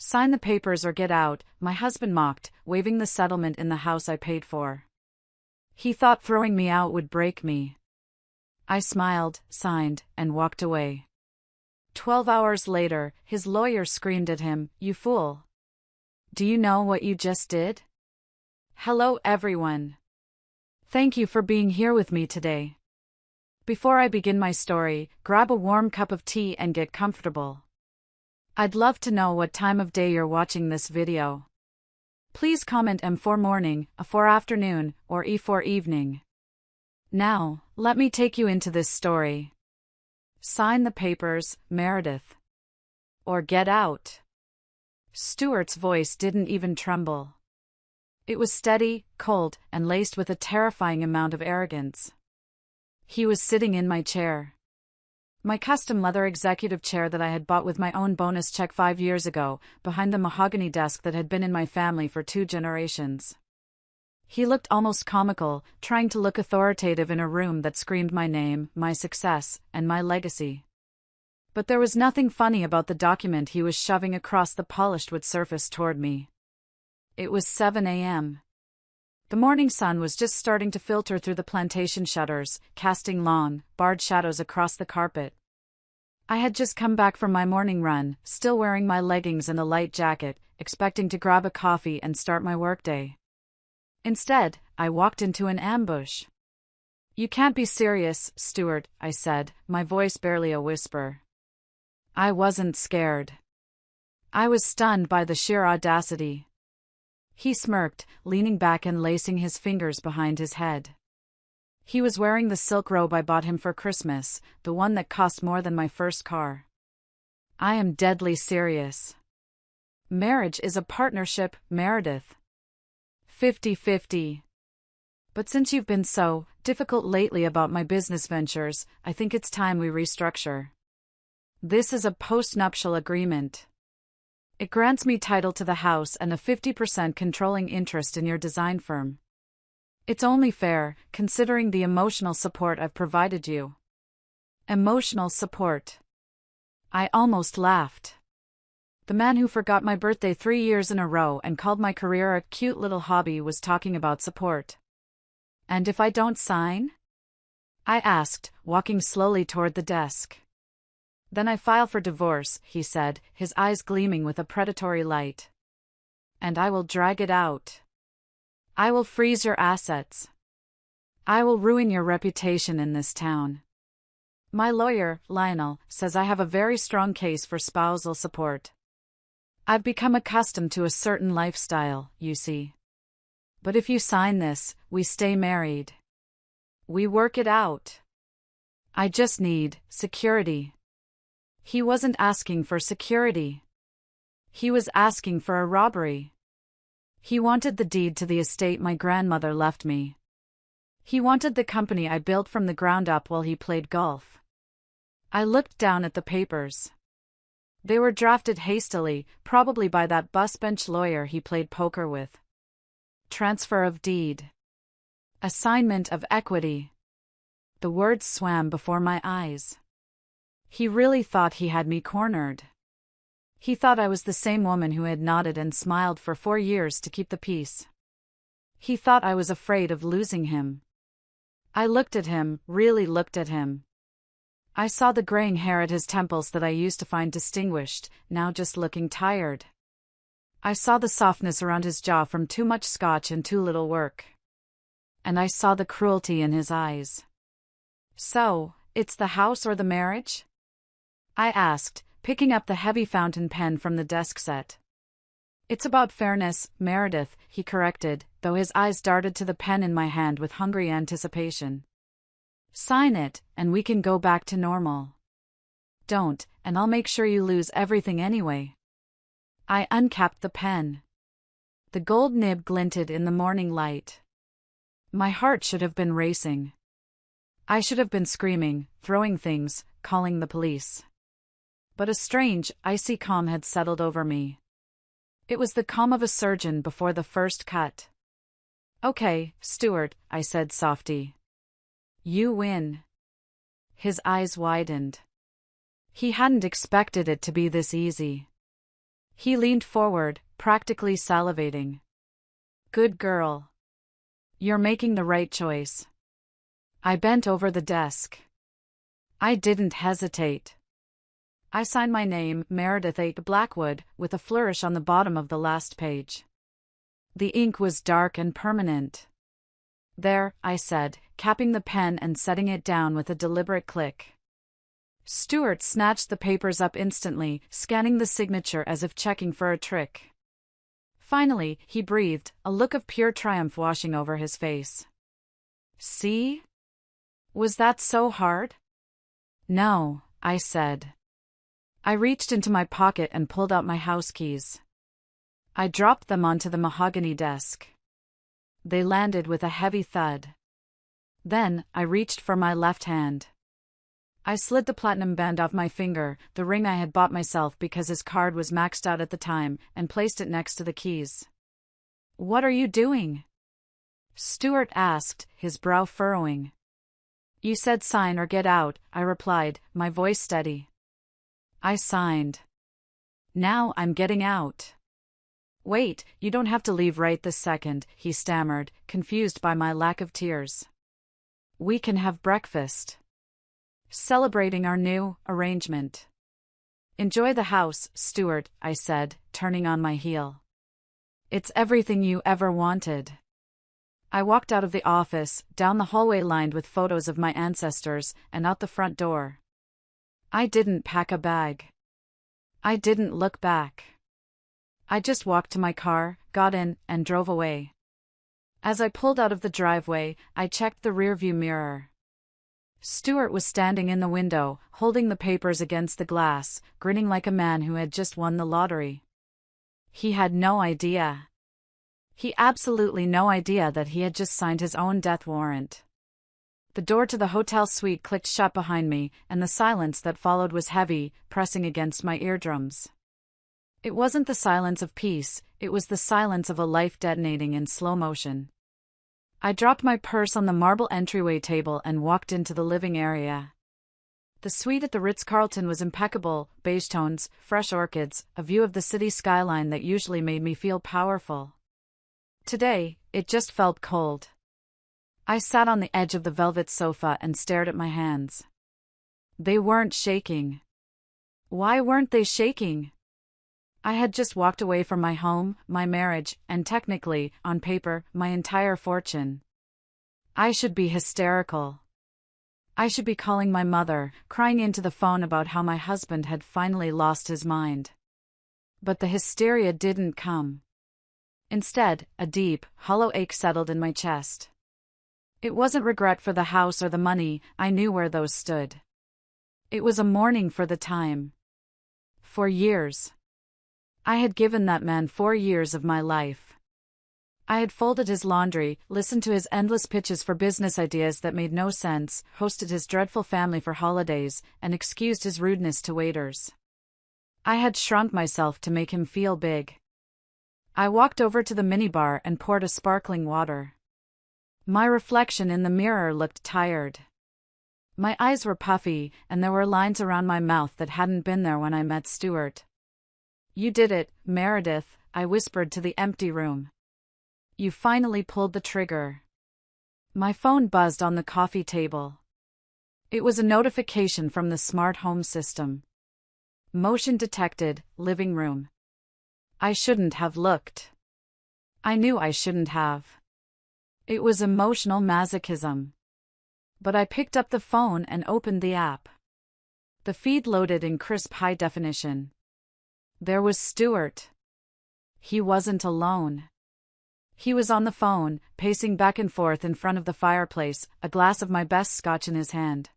Sign the papers or get out, my husband mocked, waving the settlement in the house I paid for. He thought throwing me out would break me. I smiled, signed, and walked away. 12 hours later, his lawyer screamed at him, "You fool! Do you know what you just did?" Hello everyone. Thank you for being here with me today. Before I begin my story, grab a warm cup of tea and get comfortable. I'd love to know what time of day you're watching this video. Please comment M for morning, A for afternoon, or E for evening. Now, let me take you into this story. Sign the papers, Meredith. Or get out. Stuart's voice didn't even tremble. It was steady, cold, and laced with a terrifying amount of arrogance. He was sitting in my chair. My custom leather executive chair that I had bought with my own bonus check 5 years ago, behind the mahogany desk that had been in my family for 2 generations. He looked almost comical, trying to look authoritative in a room that screamed my name, my success, and my legacy. But there was nothing funny about the document he was shoving across the polished wood surface toward me. It was 7 a.m. The morning sun was just starting to filter through the plantation shutters, casting long, barred shadows across the carpet. I had just come back from my morning run, still wearing my leggings and a light jacket, expecting to grab a coffee and start my workday. Instead, I walked into an ambush. "You can't be serious, Stuart," I said, my voice barely a whisper. I wasn't scared. I was stunned by the sheer audacity. He smirked, leaning back and lacing his fingers behind his head. He was wearing the silk robe I bought him for Christmas, the one that cost more than my first car. "I am deadly serious. Marriage is a partnership, Meredith. 50-50. But since you've been so difficult lately about my business ventures, I think it's time we restructure. This is a post-nuptial agreement. It grants me title to the house and a 50% controlling interest in your design firm. It's only fair, considering the emotional support I've provided you." Emotional support. I almost laughed. The man who forgot my birthday 3 years in a row and called my career a cute little hobby was talking about support. "And if I don't sign?" I asked, walking slowly toward the desk. "Then I file for divorce," he said, his eyes gleaming with a predatory light. "And I will drag it out. I will freeze your assets. I will ruin your reputation in this town. My lawyer, Lionel, says I have a very strong case for spousal support. I've become accustomed to a certain lifestyle, you see. But if you sign this, we stay married. We work it out. I just need security." He wasn't asking for security. He was asking for a robbery. He wanted the deed to the estate my grandmother left me. He wanted the company I built from the ground up while he played golf. I looked down at the papers. They were drafted hastily, probably by that bus-bench lawyer he played poker with. Transfer of deed. Assignment of equity. The words swam before my eyes. He really thought he had me cornered. He thought I was the same woman who had nodded and smiled for 4 years to keep the peace. He thought I was afraid of losing him. I looked at him, really looked at him. I saw the graying hair at his temples that I used to find distinguished, now just looking tired. I saw the softness around his jaw from too much scotch and too little work. And I saw the cruelty in his eyes. "So, it's the house or the marriage?" I asked, picking up the heavy fountain pen from the desk set. "It's about fairness, Meredith," he corrected, though his eyes darted to the pen in my hand with hungry anticipation. "Sign it, and we can go back to normal. Don't, and I'll make sure you lose everything anyway." I uncapped the pen. The gold nib glinted in the morning light. My heart should have been racing. I should have been screaming, throwing things, calling the police. But a strange, icy calm had settled over me. It was the calm of a surgeon before the first cut. "Okay, Stuart," I said softly. "You win." His eyes widened. He hadn't expected it to be this easy. He leaned forward, practically salivating. Good girl. You're making the right choice. I bent over the desk. I didn't hesitate. I signed my name, Meredith A. Blackwood, with a flourish on the bottom of the last page. The ink was dark and permanent. There, I said, capping the pen and setting it down with a deliberate click. Stuart snatched the papers up instantly, scanning the signature as if checking for a trick. Finally, he breathed, a look of pure triumph washing over his face. See? Was that so hard? No, I said. I reached into my pocket and pulled out my house keys. I dropped them onto the mahogany desk. They landed with a heavy thud. Then, I reached for my left hand. I slid the platinum band off my finger, the ring I had bought myself because his card was maxed out at the time, and placed it next to the keys. What are you doing? Stuart asked, his brow furrowing. You said sign or get out, I replied, my voice steady. I signed. Now I'm getting out. Wait, you don't have to leave right this second, he stammered, confused by my lack of tears. We can have breakfast. Celebrating our new arrangement. Enjoy the house, Stuart, I said, turning on my heel. It's everything you ever wanted. I walked out of the office, down the hallway lined with photos of my ancestors, and out the front door. I didn't pack a bag. I didn't look back. I just walked to my car, got in, and drove away. As I pulled out of the driveway, I checked the rearview mirror. Stuart was standing in the window, holding the papers against the glass, grinning like a man who had just won the lottery. He had no idea. He absolutely no idea that he had just signed his own death warrant. The door to the hotel suite clicked shut behind me, and the silence that followed was heavy, pressing against my eardrums. It wasn't the silence of peace, it was the silence of a life detonating in slow motion. I dropped my purse on the marble entryway table and walked into the living area. The suite at the Ritz-Carlton was impeccable, beige tones, fresh orchids, a view of the city skyline that usually made me feel powerful. Today, it just felt cold. I sat on the edge of the velvet sofa and stared at my hands. They weren't shaking. Why weren't they shaking? I had just walked away from my home, my marriage, and technically, on paper, my entire fortune. I should be hysterical. I should be calling my mother, crying into the phone about how my husband had finally lost his mind. But the hysteria didn't come. Instead, a deep, hollow ache settled in my chest. It wasn't regret for the house or the money, I knew where those stood. It was a mourning for the time. For years. I had given that man 4 years of my life. I had folded his laundry, listened to his endless pitches for business ideas that made no sense, hosted his dreadful family for holidays, and excused his rudeness to waiters. I had shrunk myself to make him feel big. I walked over to the minibar and poured a sparkling water. My reflection in the mirror looked tired. My eyes were puffy, and there were lines around my mouth that hadn't been there when I met Stuart. You did it, Meredith, I whispered to the empty room. You finally pulled the trigger. My phone buzzed on the coffee table. It was a notification from the smart home system. Motion detected, living room. I shouldn't have looked. I knew I shouldn't have. It was emotional masochism. But I picked up the phone and opened the app. The feed loaded in crisp high definition. There was Stuart. He wasn't alone. He was on the phone, pacing back and forth in front of the fireplace, a glass of my best scotch in his hand.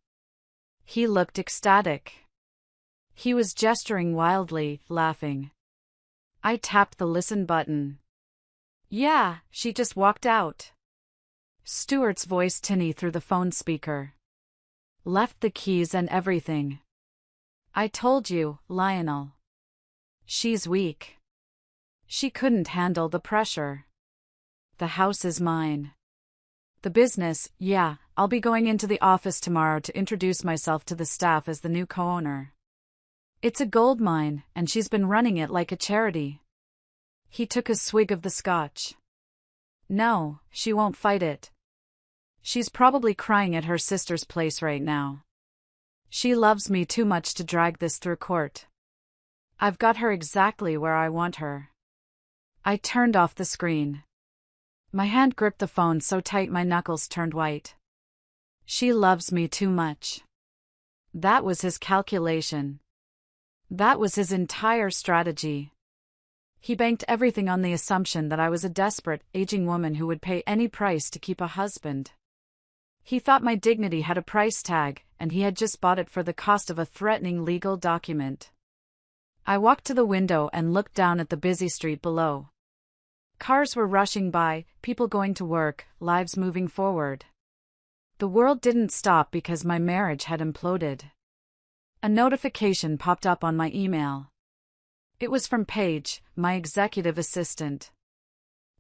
He looked ecstatic. He was gesturing wildly, laughing. I tapped the listen button. Yeah, she just walked out. Stuart's voice tinny through the phone speaker. Left the keys and everything. I told you, Lionel. She's weak. She couldn't handle the pressure. The house is mine. The business, yeah, I'll be going into the office tomorrow to introduce myself to the staff as the new co-owner. It's a gold mine, and she's been running it like a charity. He took a swig of the scotch. No, she won't fight it. She's probably crying at her sister's place right now. She loves me too much to drag this through court. I've got her exactly where I want her. I turned off the screen. My hand gripped the phone so tight my knuckles turned white. She loves me too much. That was his calculation. That was his entire strategy. He banked everything on the assumption that I was a desperate, aging woman who would pay any price to keep a husband. He thought my dignity had a price tag, and he had just bought it for the cost of a threatening legal document. I walked to the window and looked down at the busy street below. Cars were rushing by, people going to work, lives moving forward. The world didn't stop because my marriage had imploded. A notification popped up on my email. It was from Paige, my executive assistant.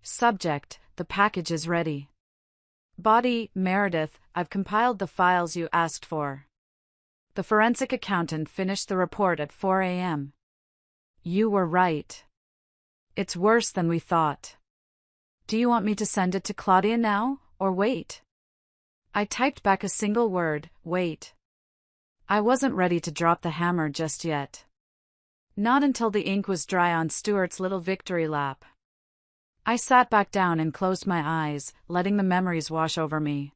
Subject: the package is ready. Body: Meredith, I've compiled the files you asked for. The forensic accountant finished the report at 4 a.m. You were right. It's worse than we thought. Do you want me to send it to Claudia now, or wait? I typed back a single word: wait. I wasn't ready to drop the hammer just yet. Not until the ink was dry on Stuart's little victory lap. I sat back down and closed my eyes, letting the memories wash over me.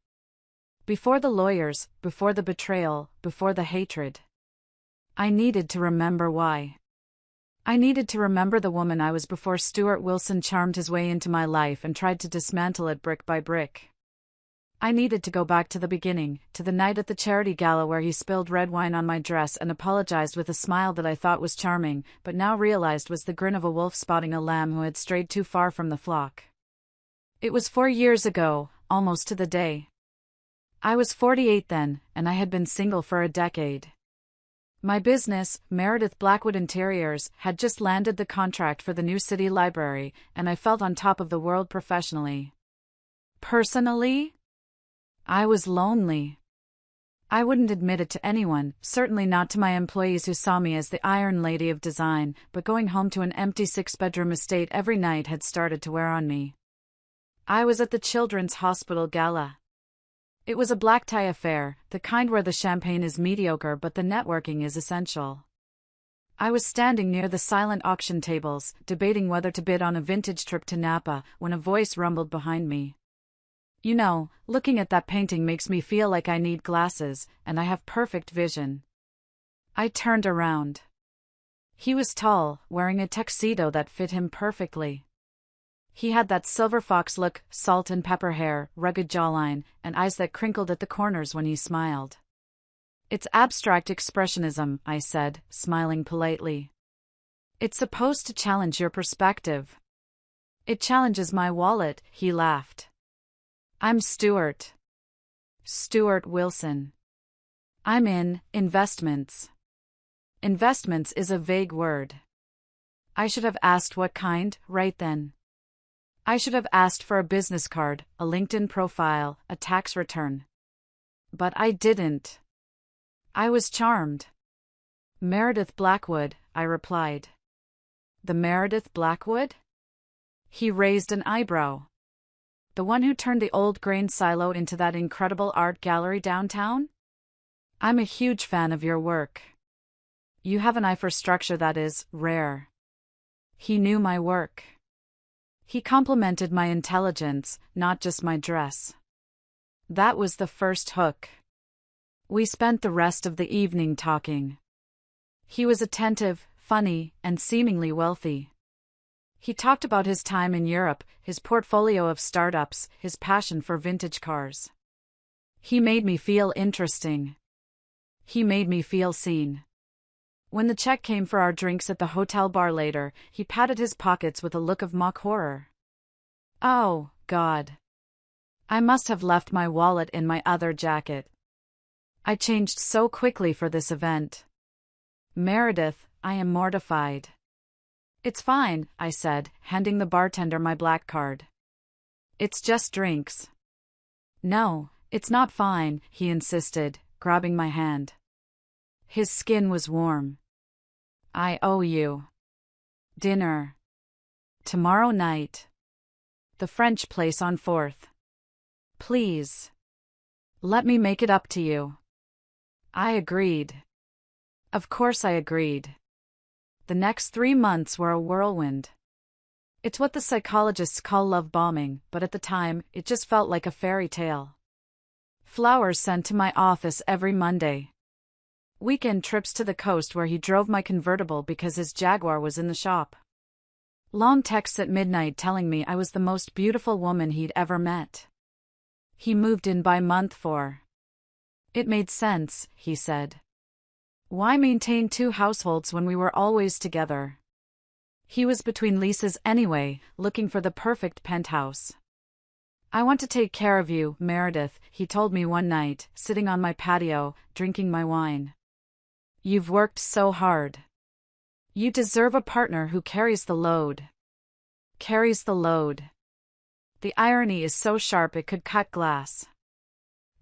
Before the lawyers, before the betrayal, before the hatred. I needed to remember why. I needed to remember the woman I was before Stuart Wilson charmed his way into my life and tried to dismantle it brick by brick. I needed to go back to the beginning, to the night at the charity gala where he spilled red wine on my dress and apologized with a smile that I thought was charming, but now realized was the grin of a wolf spotting a lamb who had strayed too far from the flock. It was 4 years ago, almost to the day. I was 48 then, and I had been single for a decade. My business, Meredith Blackwood Interiors, had just landed the contract for the new city library, and I felt on top of the world professionally. Personally, I was lonely. I wouldn't admit it to anyone, certainly not to my employees who saw me as the Iron Lady of Design, but going home to an empty 6-bedroom estate every night had started to wear on me. I was at the Children's Hospital Gala. It was a black tie affair, the kind where the champagne is mediocre but the networking is essential. I was standing near the silent auction tables, debating whether to bid on a vintage trip to Napa, when a voice rumbled behind me. You know, looking at that painting makes me feel like I need glasses, and I have perfect vision. I turned around. He was tall, wearing a tuxedo that fit him perfectly. He had that silver fox look, salt and pepper hair, rugged jawline, and eyes that crinkled at the corners when he smiled. It's abstract expressionism, I said, smiling politely. It's supposed to challenge your perspective. It challenges my wallet, he laughed. I'm Stuart. Stuart Wilson. I'm in investments. Investments is a vague word. I should have asked what kind, right then. I should have asked for a business card, a LinkedIn profile, a tax return. But I didn't. I was charmed. Meredith Blackwood, I replied. The Meredith Blackwood? He raised an eyebrow. The one who turned the old grain silo into that incredible art gallery downtown? I'm a huge fan of your work. You have an eye for structure that is rare. He knew my work. He complimented my intelligence, not just my dress. That was the first hook. We spent the rest of the evening talking. He was attentive, funny, and seemingly wealthy. He talked about his time in Europe, his portfolio of startups, his passion for vintage cars. He made me feel interesting. He made me feel seen. When the check came for our drinks at the hotel bar later, he patted his pockets with a look of mock horror. Oh, God. I must have left my wallet in my other jacket. I changed so quickly for this event. Meredith, I am mortified. It's fine, I said, handing the bartender my black card. It's just drinks. No, it's not fine, he insisted, grabbing my hand. His skin was warm. I owe you. Dinner. Tomorrow night. The French place on 4th. Please. Let me make it up to you. I agreed. Of course I agreed. The next 3 months were a whirlwind. It's what the psychologists call love bombing, but at the time, it just felt like a fairy tale. Flowers sent to my office every Monday. Weekend trips to the coast where he drove my convertible because his Jaguar was in the shop. Long texts at midnight telling me I was the most beautiful woman he'd ever met. He moved in by month 4. It made sense, he said. Why maintain 2 households when we were always together? He was between leases anyway, looking for the perfect penthouse. I want to take care of you, Meredith, he told me one night, sitting on my patio, drinking my wine. You've worked so hard. You deserve a partner who carries the load. Carries the load. The irony is so sharp it could cut glass.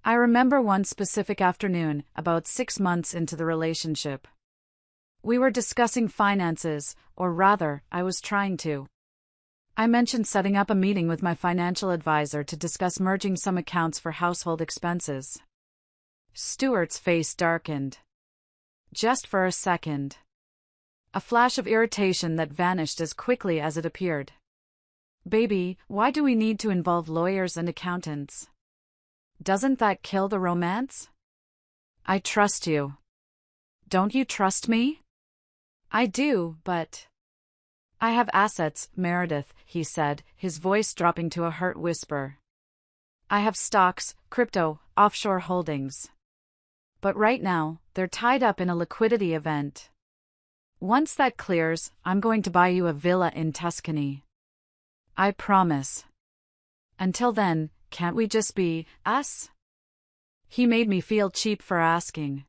I remember one specific afternoon, about 6 months into the relationship. We were discussing finances, or rather, I was trying to. I mentioned setting up a meeting with my financial advisor to discuss merging some accounts for household expenses. Stuart's face darkened. Just for a second. A flash of irritation that vanished as quickly as it appeared. Baby, why do we need to involve lawyers and accountants? Doesn't that kill the romance? I trust you. Don't you trust me? I do, but... I have assets, Meredith, he said, his voice dropping to a hurt whisper. I have stocks, crypto, offshore holdings. But right now, they're tied up in a liquidity event. Once that clears, I'm going to buy you a villa in Tuscany. I promise. Until then, can't we just be us? He made me feel cheap for asking.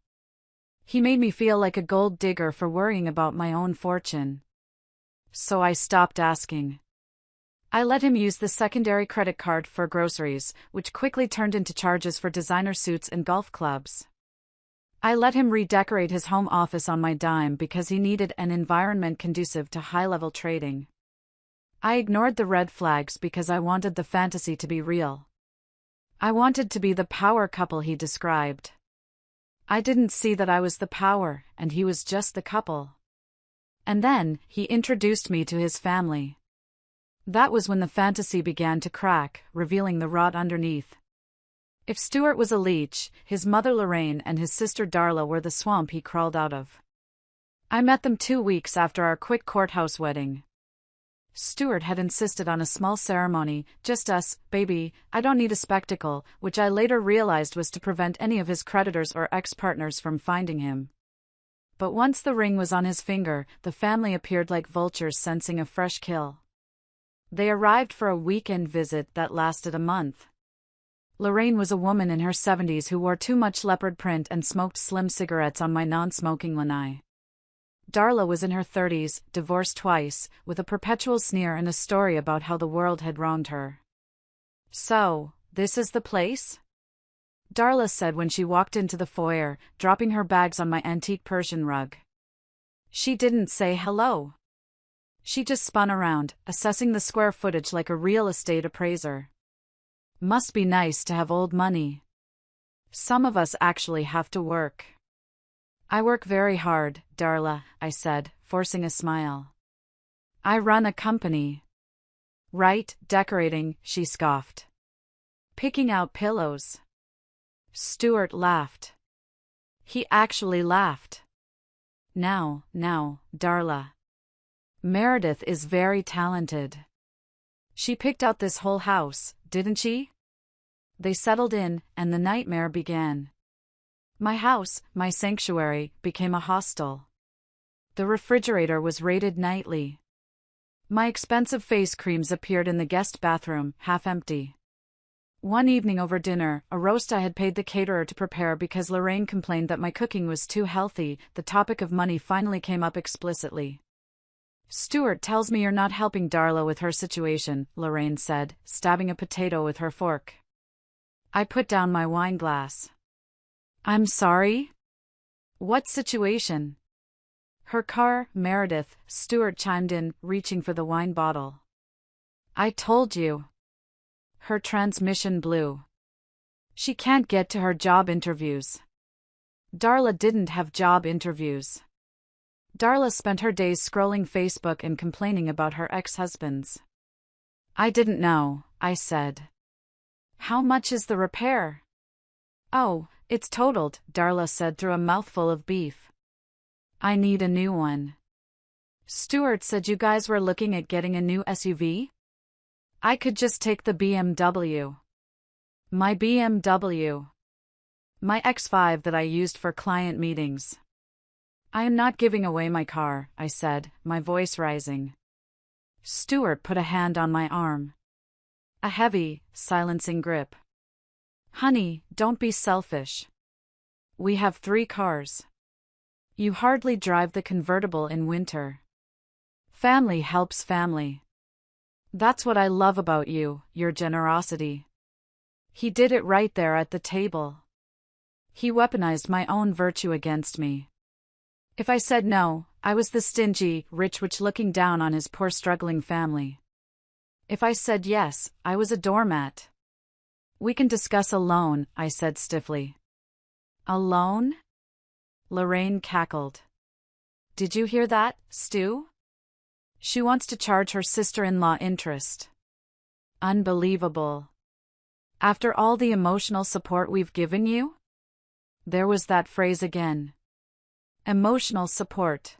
He made me feel like a gold digger for worrying about my own fortune. So I stopped asking. I let him use the secondary credit card for groceries, which quickly turned into charges for designer suits and golf clubs. I let him redecorate his home office on my dime because he needed an environment conducive to high-level trading. I ignored the red flags because I wanted the fantasy to be real. I wanted to be the power couple he described. I didn't see that I was the power, and he was just the couple. And then, he introduced me to his family. That was when the fantasy began to crack, revealing the rot underneath. If Stuart was a leech, his mother Lorraine and his sister Darla were the swamp he crawled out of. I met them 2 weeks after our quick courthouse wedding. Stuart had insisted on a small ceremony, just us, baby, I don't need a spectacle, which I later realized was to prevent any of his creditors or ex-partners from finding him. But once the ring was on his finger, the family appeared like vultures sensing a fresh kill. They arrived for a weekend visit that lasted a month. Lorraine was a woman in her 70s who wore too much leopard print and smoked slim cigarettes on my non-smoking lanai. Darla was in her 30s, divorced twice, with a perpetual sneer and a story about how the world had wronged her. So, this is the place? Darla said when she walked into the foyer, dropping her bags on my antique Persian rug. She didn't say hello. She just spun around, assessing the square footage like a real estate appraiser. Must be nice to have old money. Some of us actually have to work. I work very hard, Darla, I said, forcing a smile. I run a company. Right, decorating, she scoffed. Picking out pillows. Stuart laughed. He actually laughed. Now, Darla. Meredith is very talented. She picked out this whole house, didn't she? They settled in, and the nightmare began. My house, my sanctuary, became a hostel. The refrigerator was raided nightly. My expensive face creams appeared in the guest bathroom, half empty. One evening over dinner, a roast I had paid the caterer to prepare because Lorraine complained that my cooking was too healthy, the topic of money finally came up explicitly. Stuart tells me you're not helping Darla with her situation, Lorraine said, stabbing a potato with her fork. I put down my wine glass. I'm sorry? What situation? Her car, Meredith, Stuart chimed in, reaching for the wine bottle. I told you. Her transmission blew. She can't get to her job interviews. Darla didn't have job interviews. Darla spent her days scrolling Facebook and complaining about her ex-husbands. I didn't know, I said. How much is the repair? Oh, it's totaled, Darla said through a mouthful of beef. I need a new one. Stuart said you guys were looking at getting a new SUV? I could just take the BMW. My BMW. My X5 that I used for client meetings. I am not giving away my car, I said, my voice rising. Stuart put a hand on my arm. A heavy, silencing grip. Honey, don't be selfish. We have 3 cars. You hardly drive the convertible in winter. Family helps family. That's what I love about you, your generosity. He did it right there at the table. He weaponized my own virtue against me. If I said no, I was the stingy, rich witch looking down on his poor struggling family. If I said yes, I was a doormat. We can discuss a loan, I said stiffly. A loan? Lorraine cackled. Did you hear that, Stu? She wants to charge her sister-in-law interest. Unbelievable. After all the emotional support we've given you? There was that phrase again. Emotional support.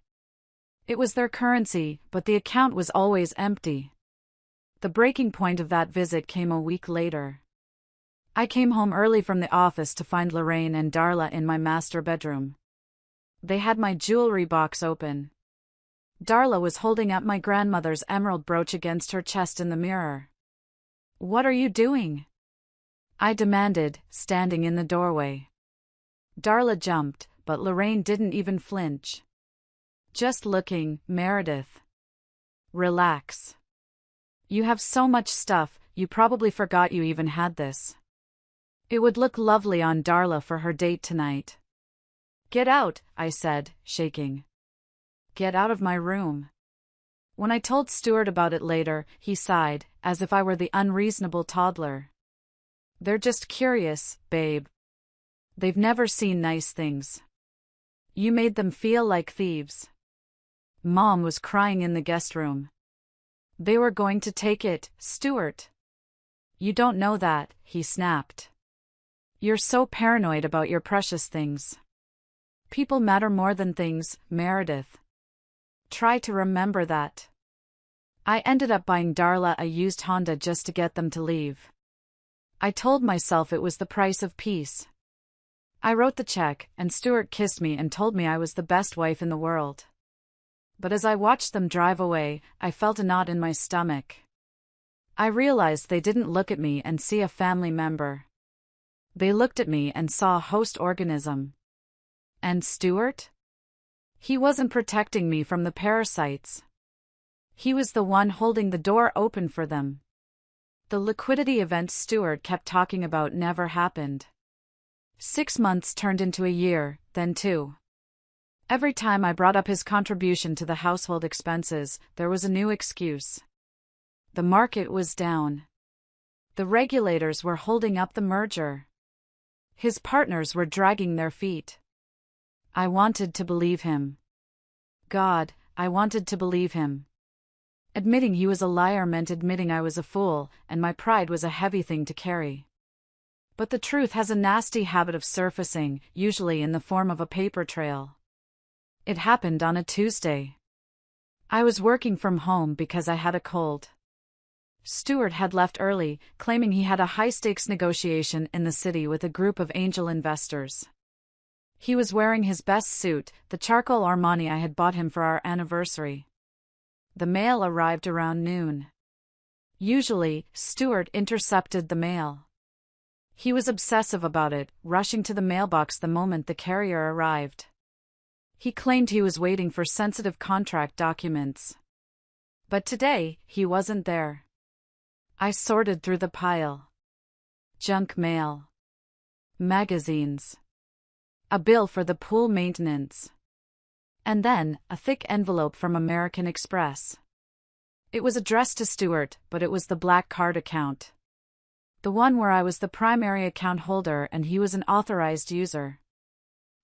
It was their currency, but the account was always empty. The breaking point of that visit came a week later. I came home early from the office to find Lorraine and Darla in my master bedroom. They had my jewelry box open. Darla was holding up my grandmother's emerald brooch against her chest in the mirror. What are you doing? I demanded, standing in the doorway. Darla jumped, but Lorraine didn't even flinch. Just looking, Meredith. Relax. You have so much stuff, you probably forgot you even had this. It would look lovely on Darla for her date tonight. Get out, I said, shaking. Get out of my room. When I told Stuart about it later, he sighed, as if I were the unreasonable toddler. They're just curious, babe. They've never seen nice things. You made them feel like thieves. Mom was crying in the guest room. They were going to take it, Stuart. You don't know that, he snapped. You're so paranoid about your precious things. People matter more than things, Meredith. Try to remember that. I ended up buying Darla a used Honda just to get them to leave. I told myself it was the price of peace. I wrote the check, and Stuart kissed me and told me I was the best wife in the world. But as I watched them drive away, I felt a knot in my stomach. I realized they didn't look at me and see a family member. They looked at me and saw a host organism. And Stuart? He wasn't protecting me from the parasites. He was the one holding the door open for them. The liquidity event Stuart kept talking about never happened. 6 months turned into a year, then 2. Every time I brought up his contribution to the household expenses, there was a new excuse. The market was down. The regulators were holding up the merger. His partners were dragging their feet. I wanted to believe him. God, I wanted to believe him. Admitting he was a liar meant admitting I was a fool, and my pride was a heavy thing to carry. But the truth has a nasty habit of surfacing, usually in the form of a paper trail. It happened on a Tuesday. I was working from home because I had a cold. Stuart had left early, claiming he had a high-stakes negotiation in the city with a group of angel investors. He was wearing his best suit, the charcoal Armani I had bought him for our anniversary. The mail arrived around noon. Usually, Stuart intercepted the mail. He was obsessive about it, rushing to the mailbox the moment the carrier arrived. He claimed he was waiting for sensitive contract documents. But today, he wasn't there. I sorted through the pile. Junk mail. Magazines. A bill for the pool maintenance. And then, a thick envelope from American Express. It was addressed to Stuart, but it was the black card account. The one where I was the primary account holder and he was an authorized user.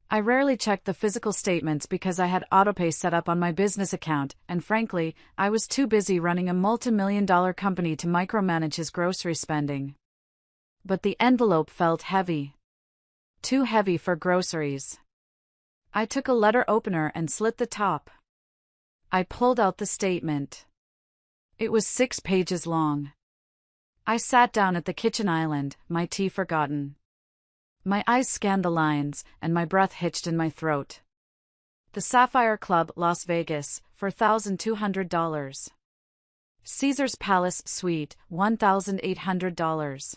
I rarely checked the physical statements because I had autopay set up on my business account, and frankly, I was too busy running a multi-million-dollar company to micromanage his grocery spending. But the envelope felt heavy. Too heavy for groceries. I took a letter opener and slit the top. I pulled out the statement. It was 6 pages long. I sat down at the kitchen island, my tea forgotten. My eyes scanned the lines, and my breath hitched in my throat. The Sapphire Club, Las Vegas, $4,200. Caesar's Palace Suite, $1,800.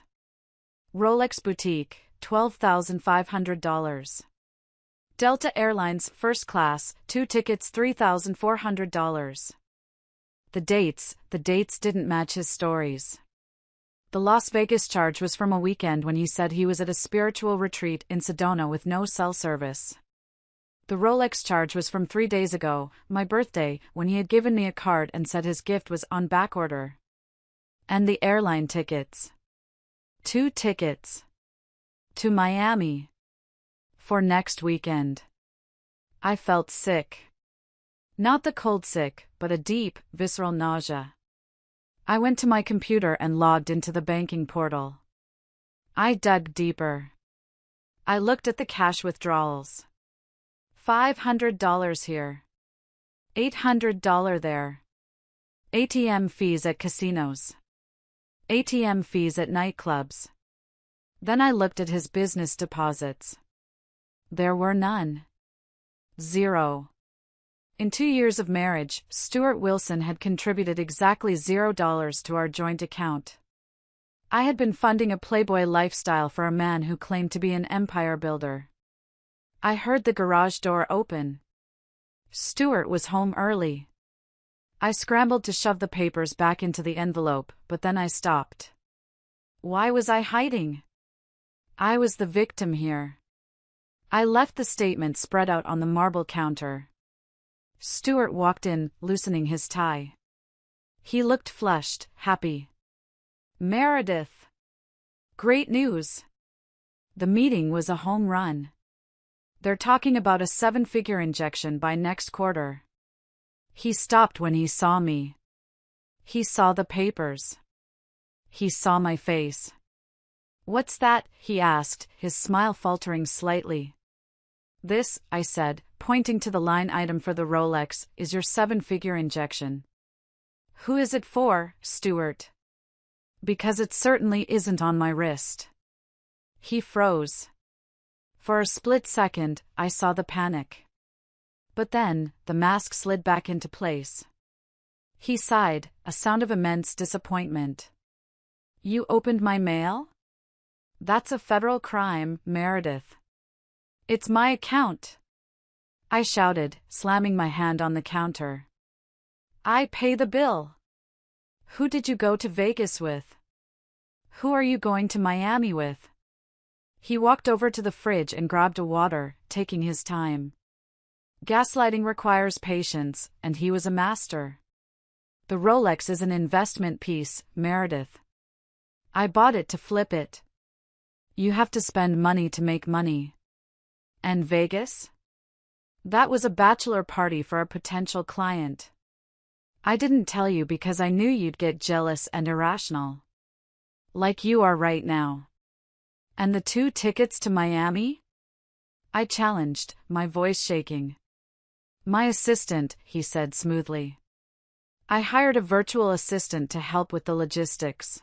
Rolex Boutique, $12,500. Delta Airlines First Class, 2 tickets, $3,400. The dates didn't match his stories. The Las Vegas charge was from a weekend when he said he was at a spiritual retreat in Sedona with no cell service. The Rolex charge was from 3 days ago, my birthday, when he had given me a card and said his gift was on backorder. And the airline tickets. 2 tickets. To Miami. For next weekend. I felt sick. Not the cold sick, but a deep, visceral nausea. I went to my computer and logged into the banking portal. I dug deeper. I looked at the cash withdrawals. $500 here. $800 there. ATM fees at casinos. ATM fees at nightclubs. Then I looked at his business deposits. There were none. 0. In 2 years of marriage, Stuart Wilson had contributed exactly $0 to our joint account. I had been funding a Playboy lifestyle for a man who claimed to be an empire builder. I heard the garage door open. Stuart was home early. I scrambled to shove the papers back into the envelope, but then I stopped. Why was I hiding? I was the victim here. I left the statement spread out on the marble counter. Stuart walked in, loosening his tie. He looked flushed, happy. Meredith. Great news. The meeting was a home run. They're talking about a 7-figure injection by next quarter. He stopped when he saw me. He saw the papers. He saw my face. What's that? He asked, his smile faltering slightly. This, I said, pointing to the line item for the Rolex, is your 7-figure injection. Who is it for, Stuart? Because it certainly isn't on my wrist. He froze. For a split second, I saw the panic. But then, the mask slid back into place. He sighed, a sound of immense disappointment. You opened my mail? That's a federal crime, Meredith. It's my account. I shouted, slamming my hand on the counter. I pay the bill. Who did you go to Vegas with? Who are you going to Miami with? He walked over to the fridge and grabbed a water, taking his time. Gaslighting requires patience, and he was a master. The Rolex is an investment piece, Meredith. I bought it to flip it. You have to spend money to make money. And Vegas? That was a bachelor party for a potential client. I didn't tell you because I knew you'd get jealous and irrational. Like you are right now. And the 2 tickets to Miami? I challenged, my voice shaking. My assistant, he said smoothly. I hired a virtual assistant to help with the logistics.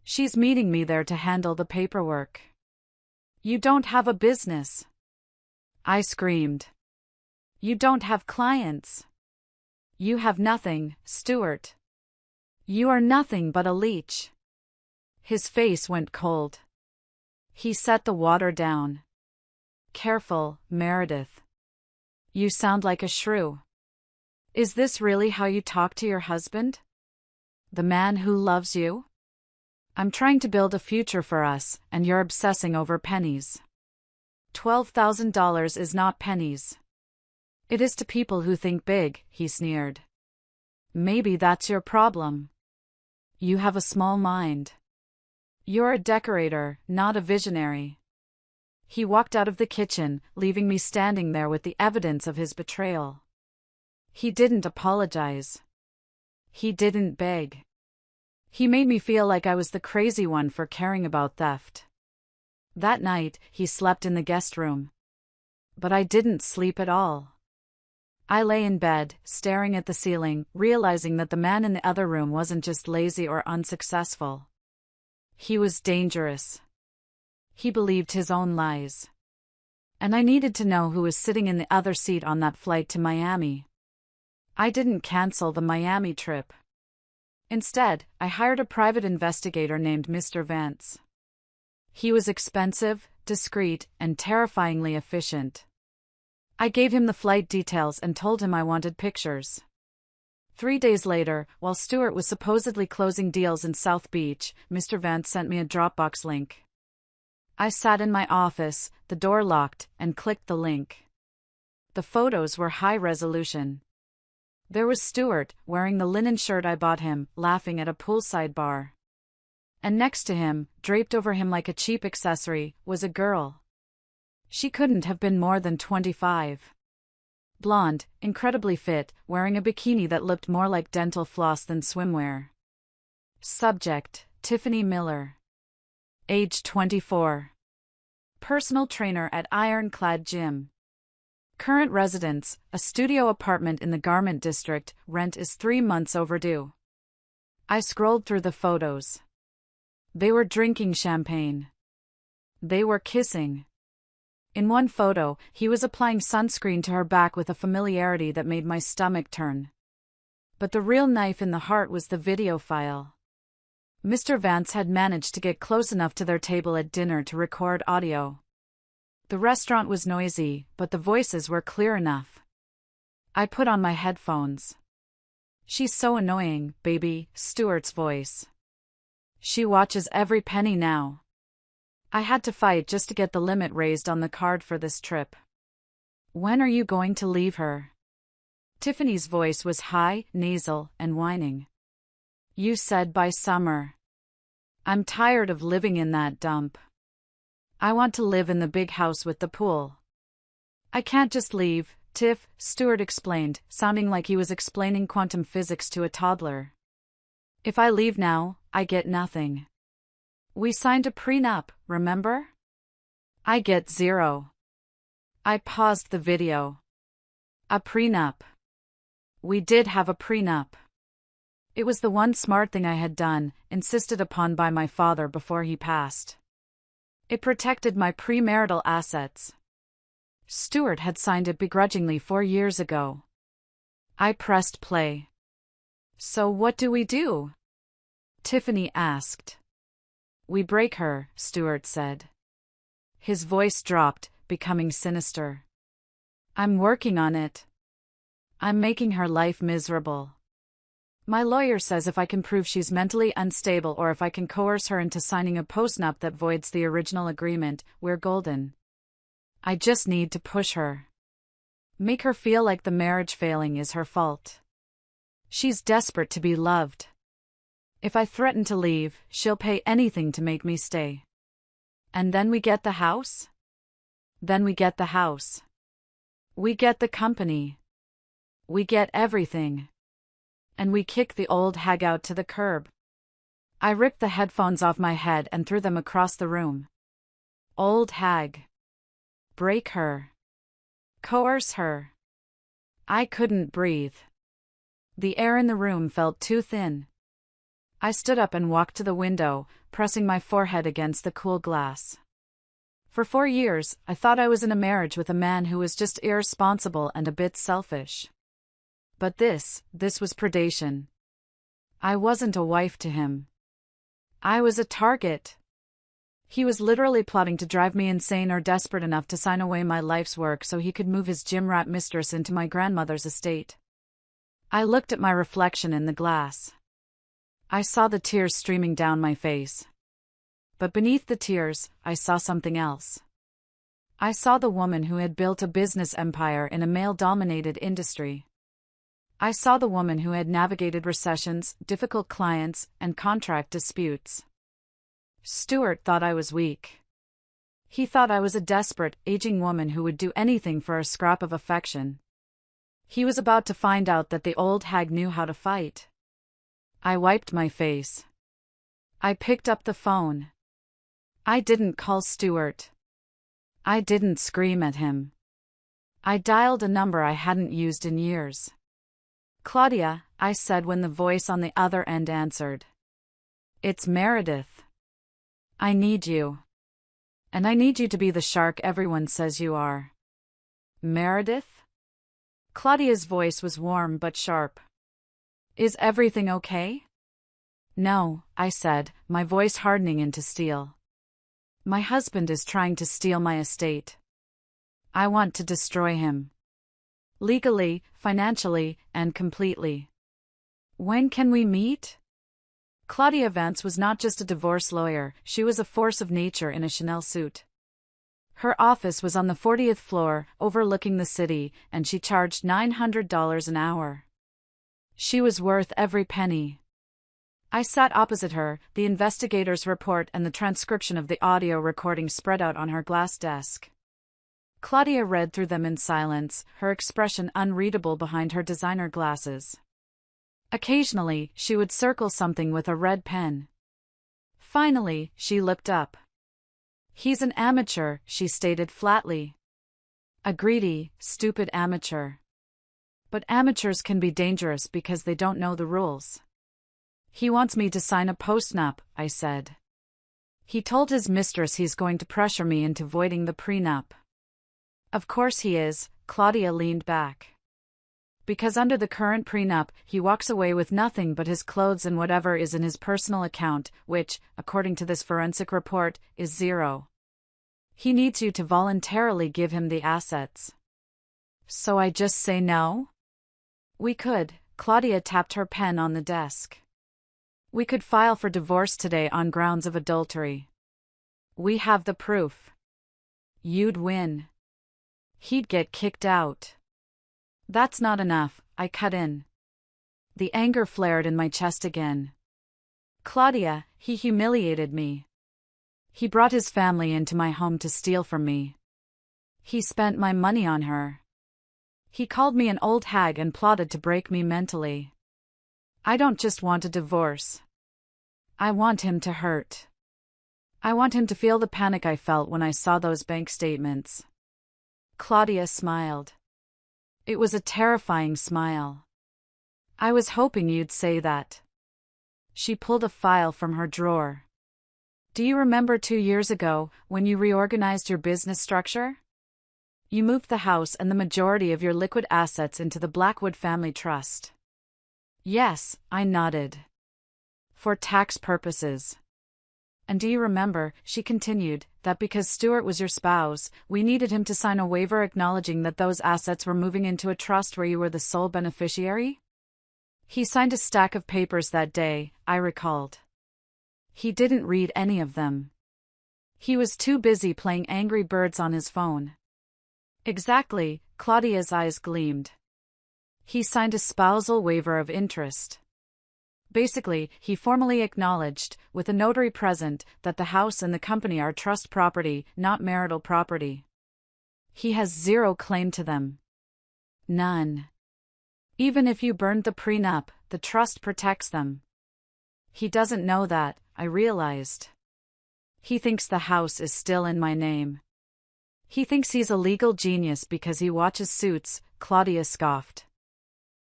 She's meeting me there to handle the paperwork. You don't have a business. I screamed. You don't have clients. You have nothing, Stuart. You are nothing but a leech. His face went cold. He set the water down. Careful, Meredith. You sound like a shrew. Is this really how you talk to your husband? The man who loves you? I'm trying to build a future for us, and you're obsessing over pennies. $12,000 is not pennies. It is to people who think big, he sneered. Maybe that's your problem. You have a small mind. You're a decorator, not a visionary. He walked out of the kitchen, leaving me standing there with the evidence of his betrayal. He didn't apologize. He didn't beg. He made me feel like I was the crazy one for caring about theft. That night, he slept in the guest room. But I didn't sleep at all. I lay in bed, staring at the ceiling, realizing that the man in the other room wasn't just lazy or unsuccessful. He was dangerous. He believed his own lies. And I needed to know who was sitting in the other seat on that flight to Miami. I didn't cancel the Miami trip. Instead, I hired a private investigator named Mr. Vance. He was expensive, discreet, and terrifyingly efficient. I gave him the flight details and told him I wanted pictures. 3 days later, while Stuart was supposedly closing deals in South Beach, Mr. Vance sent me a Dropbox link. I sat in my office, the door locked, and clicked the link. The photos were high resolution. There was Stuart, wearing the linen shirt I bought him, laughing at a poolside bar. And next to him, draped over him like a cheap accessory, was a girl. She couldn't have been more than 25. Blonde, incredibly fit, wearing a bikini that looked more like dental floss than swimwear. Subject: Tiffany Miller. Age 24. Personal trainer at Ironclad Gym. Current residence: a studio apartment in the Garment District, rent is 3 months overdue. I scrolled through the photos. They were drinking champagne. They were kissing. In one photo, he was applying sunscreen to her back with a familiarity that made my stomach turn. But the real knife in the heart was the video file. Mr. Vance had managed to get close enough to their table at dinner to record audio. The restaurant was noisy, but the voices were clear enough. I put on my headphones. "She's so annoying, baby," Stuart's voice. "She watches every penny now." I had to fight just to get the limit raised on the card for this trip. "When are you going to leave her?" Tiffany's voice was high, nasal, and whining. "You said by summer. I'm tired of living in that dump. I want to live in the big house with the pool." "I can't just leave, Tiff," Stuart explained, sounding like he was explaining quantum physics to a toddler. "If I leave now, I get nothing. We signed a prenup, remember? I get 0. I paused the video. "A prenup. We did have a prenup." It was the one smart thing I had done, insisted upon by my father before he passed. It protected my premarital assets. Stuart had signed it begrudgingly 4 years ago. I pressed play. "So what do we do?" Tiffany asked. "We break her," Stuart said. His voice dropped, becoming sinister. "I'm working on it. I'm making her life miserable. My lawyer says if I can prove she's mentally unstable or if I can coerce her into signing a postnup that voids the original agreement, we're golden. I just need to push her. Make her feel like the marriage failing is her fault. She's desperate to be loved. If I threaten to leave, she'll pay anything to make me stay. And then we get the house? Then we get the house. We get the company. We get everything. And we kick the old hag out to the curb." I ripped the headphones off my head and threw them across the room. Old hag. Break her. Coerce her. I couldn't breathe. The air in the room felt too thin. I stood up and walked to the window, pressing my forehead against the cool glass. For 4 years, I thought I was in a marriage with a man who was just irresponsible and a bit selfish. But this was predation. I wasn't a wife to him. I was a target. He was literally plotting to drive me insane or desperate enough to sign away my life's work so he could move his gym rat mistress into my grandmother's estate. I looked at my reflection in the glass. I saw the tears streaming down my face. But beneath the tears, I saw something else. I saw the woman who had built a business empire in a male-dominated industry. I saw the woman who had navigated recessions, difficult clients, and contract disputes. Stuart thought I was weak. He thought I was a desperate, aging woman who would do anything for a scrap of affection. He was about to find out that the old hag knew how to fight. I wiped my face. I picked up the phone. I didn't call Stuart. I didn't scream at him. I dialed a number I hadn't used in years. "Claudia," I said when the voice on the other end answered. "It's Meredith. I need you. And I need you to be the shark everyone says you are." "Meredith?" Claudia's voice was warm but sharp. "Is everything okay?" "No," I said, my voice hardening into steel. "My husband is trying to steal my estate. I want to destroy him. Legally, financially, and completely. When can we meet?" Claudia Vance was not just a divorce lawyer, she was a force of nature in a Chanel suit. Her office was on the 40th floor, overlooking the city, and she charged $900 an hour. She was worth every penny. I sat opposite her, the investigator's report and the transcription of the audio recording spread out on her glass desk. Claudia read through them in silence, her expression unreadable behind her designer glasses. Occasionally, she would circle something with a red pen. Finally, she looked up. "He's an amateur," she stated flatly. "A greedy, stupid amateur. But amateurs can be dangerous because they don't know the rules." "He wants me to sign a postnup," I said. "He told his mistress he's going to pressure me into voiding the prenup." "Of course he is," Claudia leaned back. "Because under the current prenup, he walks away with nothing but his clothes and whatever is in his personal account, which, according to this forensic report, is zero. He needs you to voluntarily give him the assets." "So I just say no?" "We could," Claudia tapped her pen on the desk. "We could file for divorce today on grounds of adultery. We have the proof. You'd win. He'd get kicked out." "That's not enough," I cut in. The anger flared in my chest again. "Claudia, he humiliated me. He brought his family into my home to steal from me. He spent my money on her. He called me an old hag and plotted to break me mentally. I don't just want a divorce. I want him to hurt. I want him to feel the panic I felt when I saw those bank statements." Claudia smiled. It was a terrifying smile. "I was hoping you'd say that." She pulled a file from her drawer. "Do you remember 2 years ago, when you reorganized your business structure? You moved the house and the majority of your liquid assets into the Blackwood Family Trust." "Yes," I nodded. "For tax purposes. And do you remember," she continued, "that because Stuart was your spouse, we needed him to sign a waiver acknowledging that those assets were moving into a trust where you were the sole beneficiary?" He signed a stack of papers that day, I recalled. He didn't read any of them. He was too busy playing Angry Birds on his phone. "Exactly," Claudia's eyes gleamed. "He signed a spousal waiver of interest. Basically, he formally acknowledged, with a notary present, that the house and the company are trust property, not marital property. He has zero claim to them. None. Even if you burned the prenup, the trust protects them. He doesn't know that," I realized. "He thinks the house is still in my name. He thinks he's a legal genius because he watches Suits," Claudia scoffed.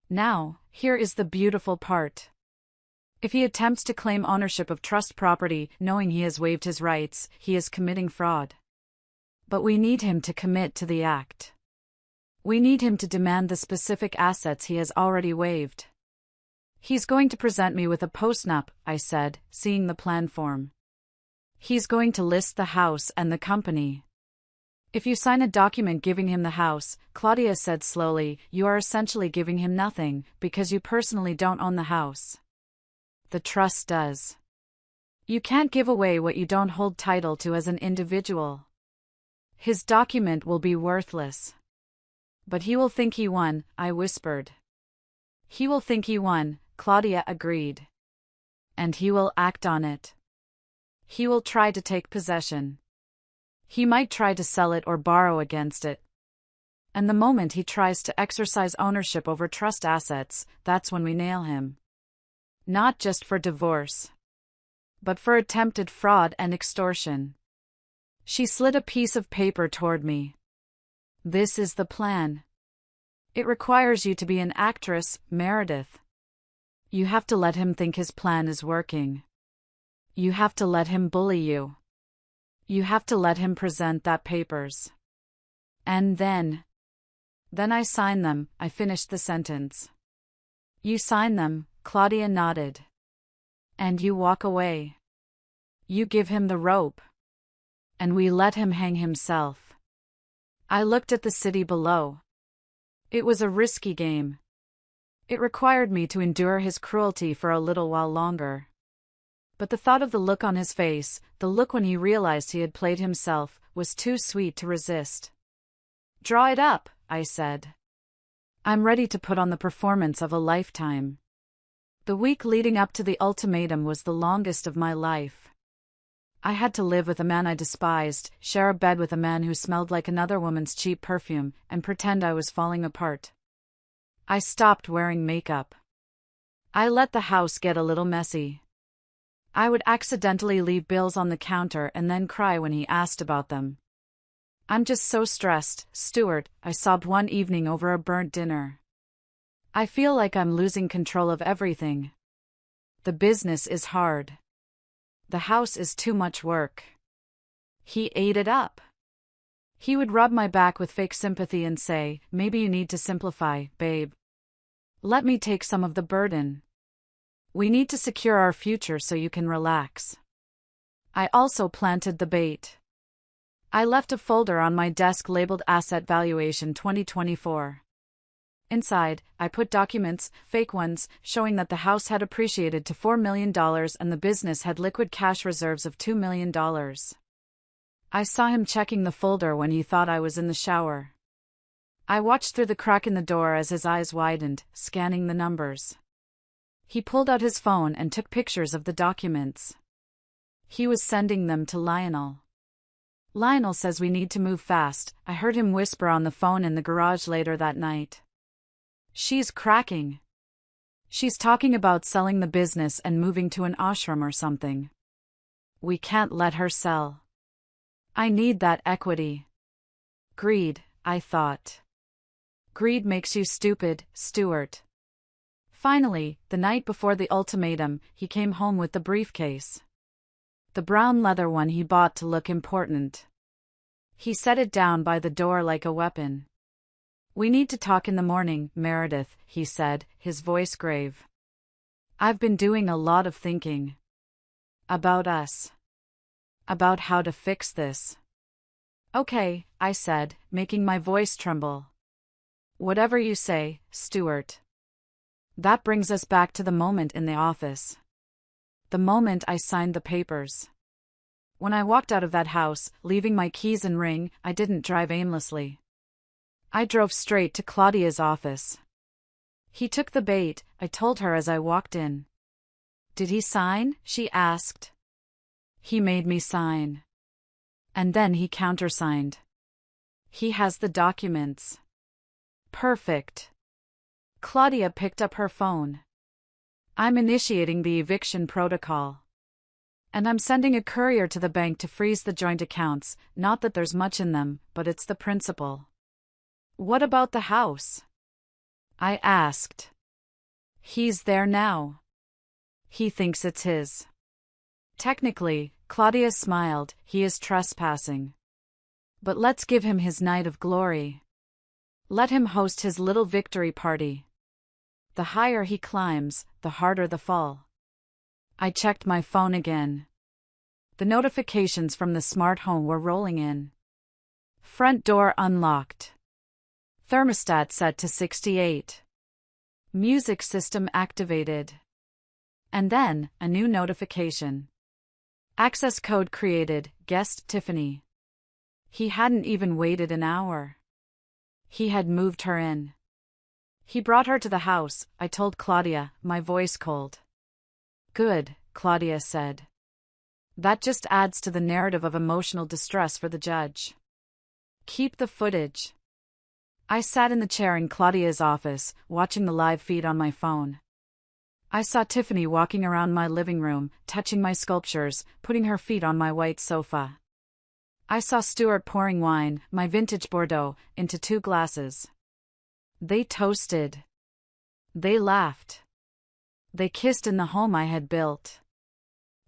"Now, here is the beautiful part. If he attempts to claim ownership of trust property, knowing he has waived his rights, he is committing fraud. But we need him to commit to the act. We need him to demand the specific assets he has already waived. He's going to present me with a postnup," I said, seeing the plan form. "He's going to list the house and the company. If you sign a document giving him the house," Claudia said slowly, "you are essentially giving him nothing, because you personally don't own the house. The trust does. You can't give away what you don't hold title to as an individual." His document will be worthless. But he will think he won, I whispered. He will think he won, Claudia agreed. And he will act on it. He will try to take possession. He might try to sell it or borrow against it. And the moment he tries to exercise ownership over trust assets, that's when we nail him. Not just for divorce, but for attempted fraud and extortion. She slid a piece of paper toward me. This is the plan. It requires you to be an actress, Meredith. You have to let him think his plan is working. You have to let him bully you. You have to let him present that papers. And then I sign them, I finished the sentence. You sign them, Claudia nodded. And you walk away. You give him the rope. And we let him hang himself. I looked at the city below. It was a risky game. It required me to endure his cruelty for a little while longer. But the thought of the look on his face, the look when he realized he had played himself, was too sweet to resist. Draw it up, I said. I'm ready to put on the performance of a lifetime. The week leading up to the ultimatum was the longest of my life. I had to live with a man I despised, share a bed with a man who smelled like another woman's cheap perfume, and pretend I was falling apart. I stopped wearing makeup. I let the house get a little messy. I would accidentally leave bills on the counter and then cry when he asked about them. I'm just so stressed, Stuart, I sobbed one evening over a burnt dinner. I feel like I'm losing control of everything. The business is hard. The house is too much work. He ate it up. He would rub my back with fake sympathy and say, maybe you need to simplify, babe. Let me take some of the burden. We need to secure our future so you can relax. I also planted the bait. I left a folder on my desk labeled Asset Valuation 2024. Inside, I put documents, fake ones, showing that the house had appreciated to $4 million and the business had liquid cash reserves of $2 million. I saw him checking the folder when he thought I was in the shower. I watched through the crack in the door as his eyes widened, scanning the numbers. He pulled out his phone and took pictures of the documents. He was sending them to Lionel. Lionel says we need to move fast, I heard him whisper on the phone in the garage later that night. She's cracking. She's talking about selling the business and moving to an ashram or something. We can't let her sell. I need that equity. Greed, I thought. Greed makes you stupid, Stuart. Finally, the night before the ultimatum, he came home with the briefcase. The brown leather one he bought to look important. He set it down by the door like a weapon. We need to talk in the morning, Meredith, he said, his voice grave. I've been doing a lot of thinking. About us. About how to fix this. Okay, I said, making my voice tremble. Whatever you say, Stuart. That brings us back to the moment in the office. The moment I signed the papers. When I walked out of that house, leaving my keys and ring, I didn't drive aimlessly. I drove straight to Claudia's office. He took the bait, I told her as I walked in. Did he sign? She asked. He made me sign. And then he countersigned. He has the documents. Perfect. Claudia picked up her phone. I'm initiating the eviction protocol. And I'm sending a courier to the bank to freeze the joint accounts, not that there's much in them, but it's the principle. What about the house? I asked. He's there now. He thinks it's his. Technically, Claudia smiled, he is trespassing. But let's give him his night of glory. Let him host his little victory party. The higher he climbs, the harder the fall. I checked my phone again. The notifications from the smart home were rolling in. Front door unlocked. Thermostat set to 68. Music system activated. And then, a new notification. Access code created, guest Tiffany. He hadn't even waited an hour. He had moved her in. He brought her to the house, I told Claudia, my voice cold. Good, Claudia said. That just adds to the narrative of emotional distress for the judge. Keep the footage. I sat in the chair in Claudia's office, watching the live feed on my phone. I saw Tiffany walking around my living room, touching my sculptures, putting her feet on my white sofa. I saw Stuart pouring wine, my vintage Bordeaux, into 2 glasses. They toasted. They laughed. They kissed in the home I had built.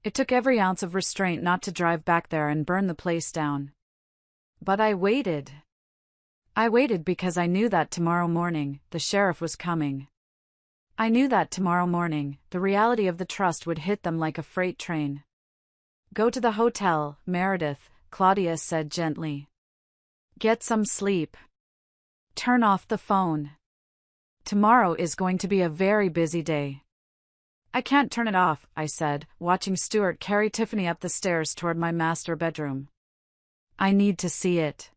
It took every ounce of restraint not to drive back there and burn the place down. But I waited. I waited because I knew that tomorrow morning, the sheriff was coming. I knew that tomorrow morning, the reality of the trust would hit them like a freight train. Go to the hotel, Meredith, Claudia said gently. Get some sleep. Turn off the phone. Tomorrow is going to be a very busy day. I can't turn it off, I said, watching Stuart carry Tiffany up the stairs toward my master bedroom. I need to see it.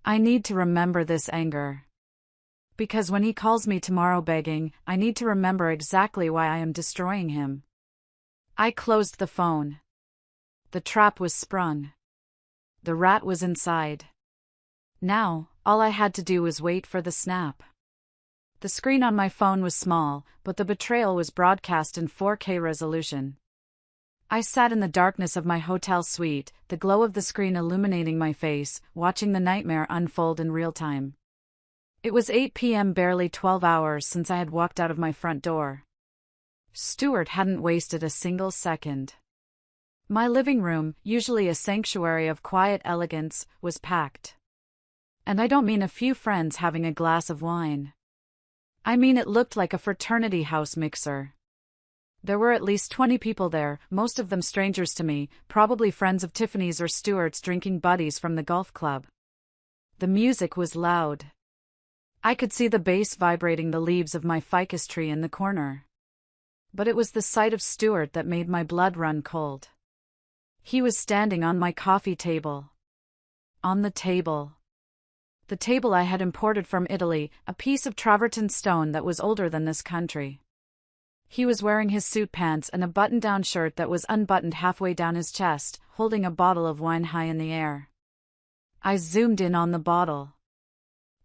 I need to remember this anger. Because when he calls me tomorrow begging, I need to remember exactly why I am destroying him. I closed the phone. The trap was sprung. The rat was inside. Now, all I had to do was wait for the snap. The screen on my phone was small, but the betrayal was broadcast in 4K resolution. I sat in the darkness of my hotel suite, the glow of the screen illuminating my face, watching the nightmare unfold in real time. It was 8 p.m., barely 12 hours since I had walked out of my front door. Stuart hadn't wasted a single second. My living room, usually a sanctuary of quiet elegance, was packed. And I don't mean a few friends having a glass of wine. I mean it looked like a fraternity house mixer. There were at least 20 people there, most of them strangers to me, probably friends of Tiffany's or Stuart's drinking buddies from the golf club. The music was loud. I could see the bass vibrating the leaves of my ficus tree in the corner. But it was the sight of Stuart that made my blood run cold. He was standing on my coffee table. On the table. The table I had imported from Italy, a piece of travertine stone that was older than this country. He was wearing his suit pants and a button-down shirt that was unbuttoned halfway down his chest, holding a bottle of wine high in the air. I zoomed in on the bottle.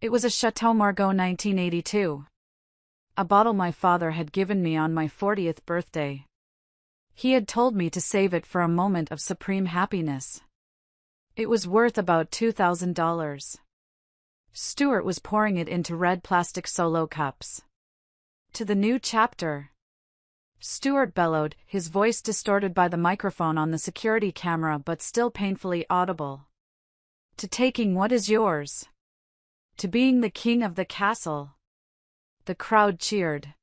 It was a Chateau Margaux 1982. A bottle my father had given me on my 40th birthday. He had told me to save it for a moment of supreme happiness. It was worth about $2,000. Stuart was pouring it into red plastic solo cups. To the new chapter. Stuart bellowed, his voice distorted by the microphone on the security camera but still painfully audible. To taking what is yours. To being the king of the castle. The crowd cheered.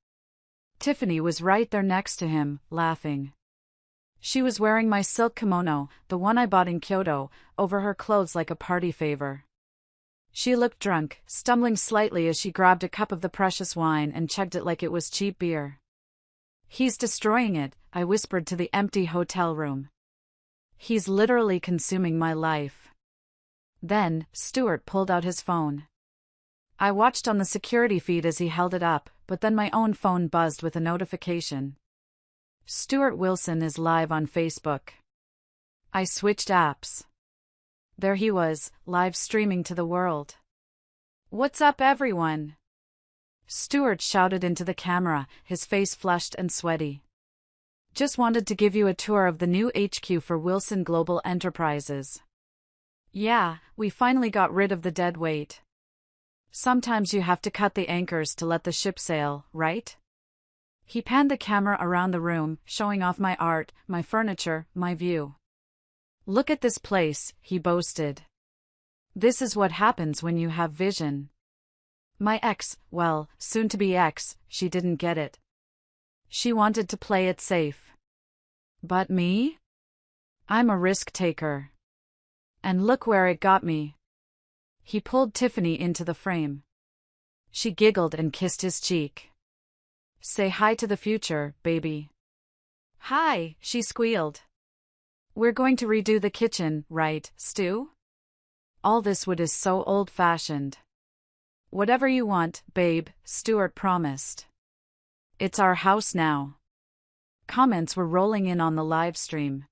Tiffany was right there next to him, laughing. She was wearing my silk kimono, the one I bought in Kyoto, over her clothes like a party favor. She looked drunk, stumbling slightly as she grabbed a cup of the precious wine and chugged it like it was cheap beer. He's destroying it, I whispered to the empty hotel room. He's literally consuming my life. Then, Stuart pulled out his phone. I watched on the security feed as he held it up, but then my own phone buzzed with a notification. Stuart Wilson is live on Facebook. I switched apps. There he was, live streaming to the world. What's up, everyone? Stuart shouted into the camera, his face flushed and sweaty. Just wanted to give you a tour of the new HQ for Wilson Global Enterprises. Yeah, we finally got rid of the dead weight. Sometimes you have to cut the anchors to let the ship sail, right? He panned the camera around the room, showing off my art, my furniture, my view. Look at this place, he boasted. This is what happens when you have vision. My ex, well, soon-to-be ex, she didn't get it. She wanted to play it safe. But me? I'm a risk-taker. And look where it got me. He pulled Tiffany into the frame. She giggled and kissed his cheek. Say hi to the future, baby. Hi, she squealed. We're going to redo the kitchen, right, Stu? All this wood is so old-fashioned. Whatever you want, babe, Stuart promised. It's our house now. Comments were rolling in on the live stream.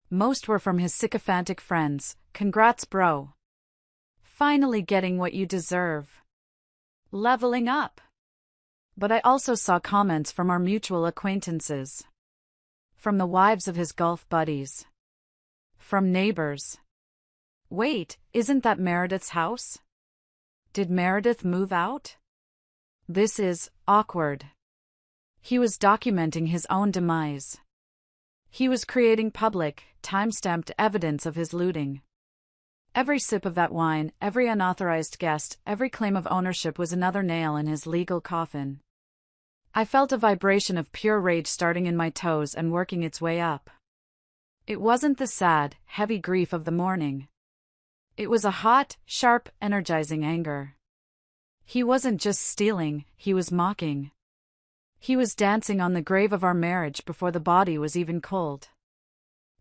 Most were from his sycophantic friends. Congrats, bro. Finally getting what you deserve. Leveling up. But I also saw comments from our mutual acquaintances. From the wives of his golf buddies. From neighbors. Wait, isn't that Meredith's house? Did Meredith move out? This is awkward. He was documenting his own demise. He was creating public, time-stamped evidence of his looting. Every sip of that wine, every unauthorized guest, every claim of ownership was another nail in his legal coffin. I felt a vibration of pure rage starting in my toes and working its way up. It wasn't the sad, heavy grief of the morning. It was a hot, sharp, energizing anger. He wasn't just stealing, he was mocking. He was dancing on the grave of our marriage before the body was even cold.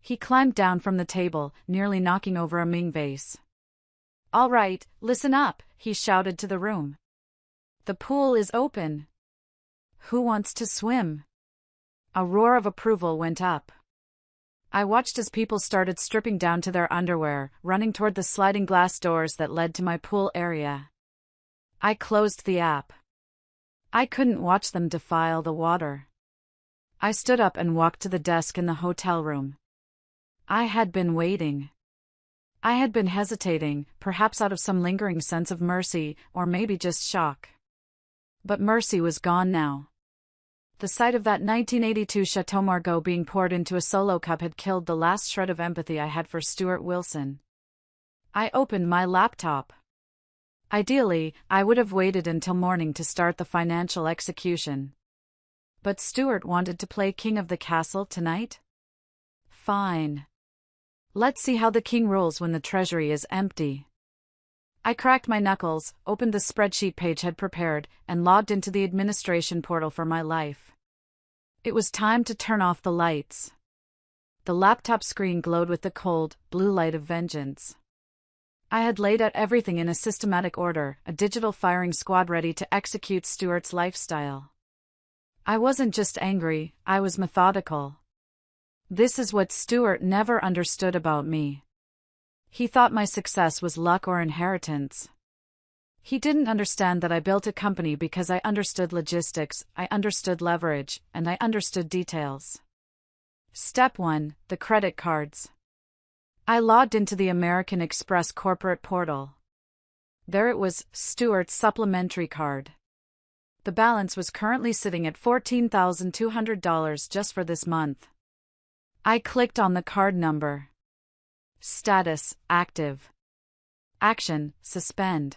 He climbed down from the table, nearly knocking over a Ming vase. "All right, listen up," he shouted to the room. "The pool is open. Who wants to swim?" A roar of approval went up. I watched as people started stripping down to their underwear, running toward the sliding glass doors that led to my pool area. I closed the app. I couldn't watch them defile the water. I stood up and walked to the desk in the hotel room. I had been waiting. I had been hesitating, perhaps out of some lingering sense of mercy, or maybe just shock. But mercy was gone now. The sight of that 1982 Chateau Margaux being poured into a solo cup had killed the last shred of empathy I had for Stuart Wilson. I opened my laptop. Ideally, I would have waited until morning to start the financial execution. But Stuart wanted to play king of the castle tonight? Fine. Let's see how the king rules when the treasury is empty. I cracked my knuckles, opened the spreadsheet Paige had prepared, and logged into the administration portal for my life. It was time to turn off the lights. The laptop screen glowed with the cold, blue light of vengeance. I had laid out everything in a systematic order, a digital firing squad ready to execute Stuart's lifestyle. I wasn't just angry, I was methodical. This is what Stuart never understood about me. He thought my success was luck or inheritance. He didn't understand that I built a company because I understood logistics, I understood leverage, and I understood details. Step 1: the credit cards. I logged into the American Express corporate portal. There it was, Stuart's supplementary card. The balance was currently sitting at $14,200 just for this month. I clicked on the card number. Status: active. Action: suspend.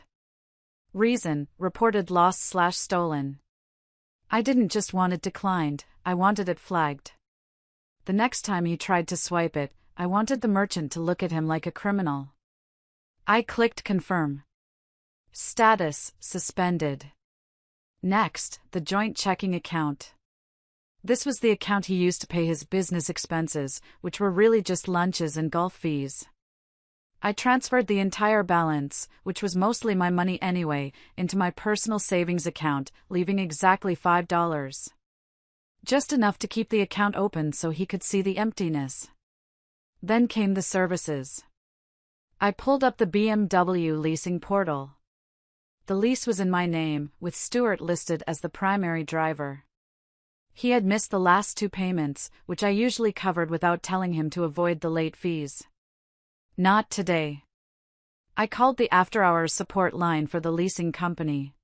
Reason: reported lost/stolen. I didn't just want it declined, I wanted it flagged. The next time he tried to swipe it, I wanted the merchant to look at him like a criminal. I clicked confirm. Status: suspended. Next, the joint checking account. This was the account he used to pay his business expenses, which were really just lunches and golf fees. I transferred the entire balance, which was mostly my money anyway, into my personal savings account, leaving exactly $5. Just enough to keep the account open so he could see the emptiness. Then came the services. I pulled up the BMW leasing portal. The lease was in my name, with Stuart listed as the primary driver. He had missed the last 2 payments, which I usually covered without telling him to avoid the late fees. Not today. I called the after-hours support line for the leasing company.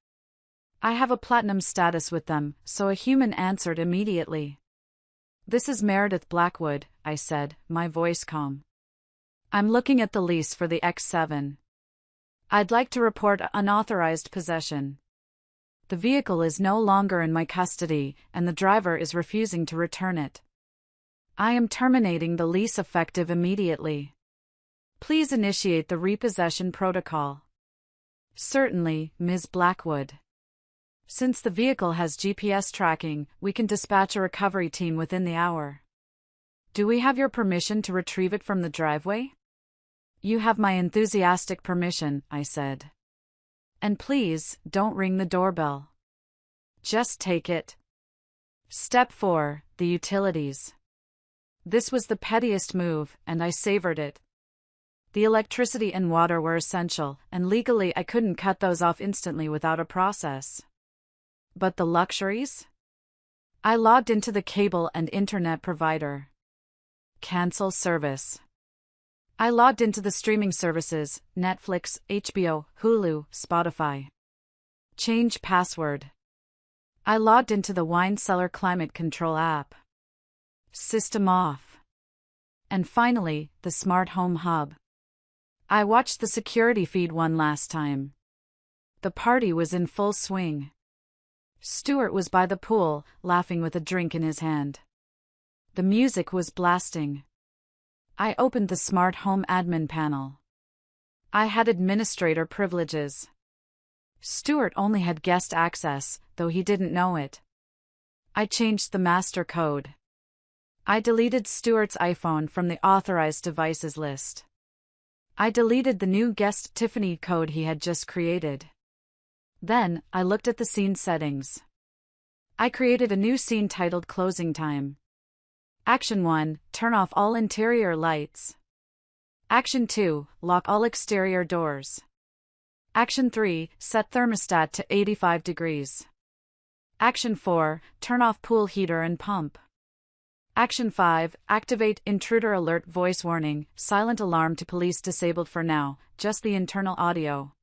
I have a platinum status with them, so a human answered immediately. "This is Meredith Blackwood," I said, my voice calm. "I'm looking at the lease for the X7. I'd like to report unauthorized possession. The vehicle is no longer in my custody, and the driver is refusing to return it. I am terminating the lease effective immediately. Please initiate the repossession protocol." "Certainly, Ms. Blackwood. Since the vehicle has GPS tracking, we can dispatch a recovery team within the hour. Do we have your permission to retrieve it from the driveway?" You have my enthusiastic permission, I said. And please, don't ring the doorbell. Just take it. Step 4, the utilities. This was the pettiest move, and I savored it. The electricity and water were essential, and legally I couldn't cut those off instantly without a process. But the luxuries? I logged into the cable and internet provider. Cancel service. I logged into the streaming services, Netflix, HBO, Hulu, Spotify. Change password. I logged into the wine cellar climate control app. System off. And finally, the smart home hub. I watched the security feed one last time. The party was in full swing. Stuart was by the pool, laughing with a drink in his hand. The music was blasting. I opened the smart home admin panel. I had administrator privileges. Stuart only had guest access, though he didn't know it. I changed the master code. I deleted Stuart's iPhone from the authorized devices list. I deleted the new guest Tiffany code he had just created. Then, I looked at the scene settings. I created a new scene titled Closing Time. Action 1, turn off all interior lights. Action 2, lock all exterior doors. Action 3, set thermostat to 85 degrees. Action 4, turn off pool heater and pump. Action 5, activate intruder alert voice warning, silent alarm to police disabled for now, just the internal audio.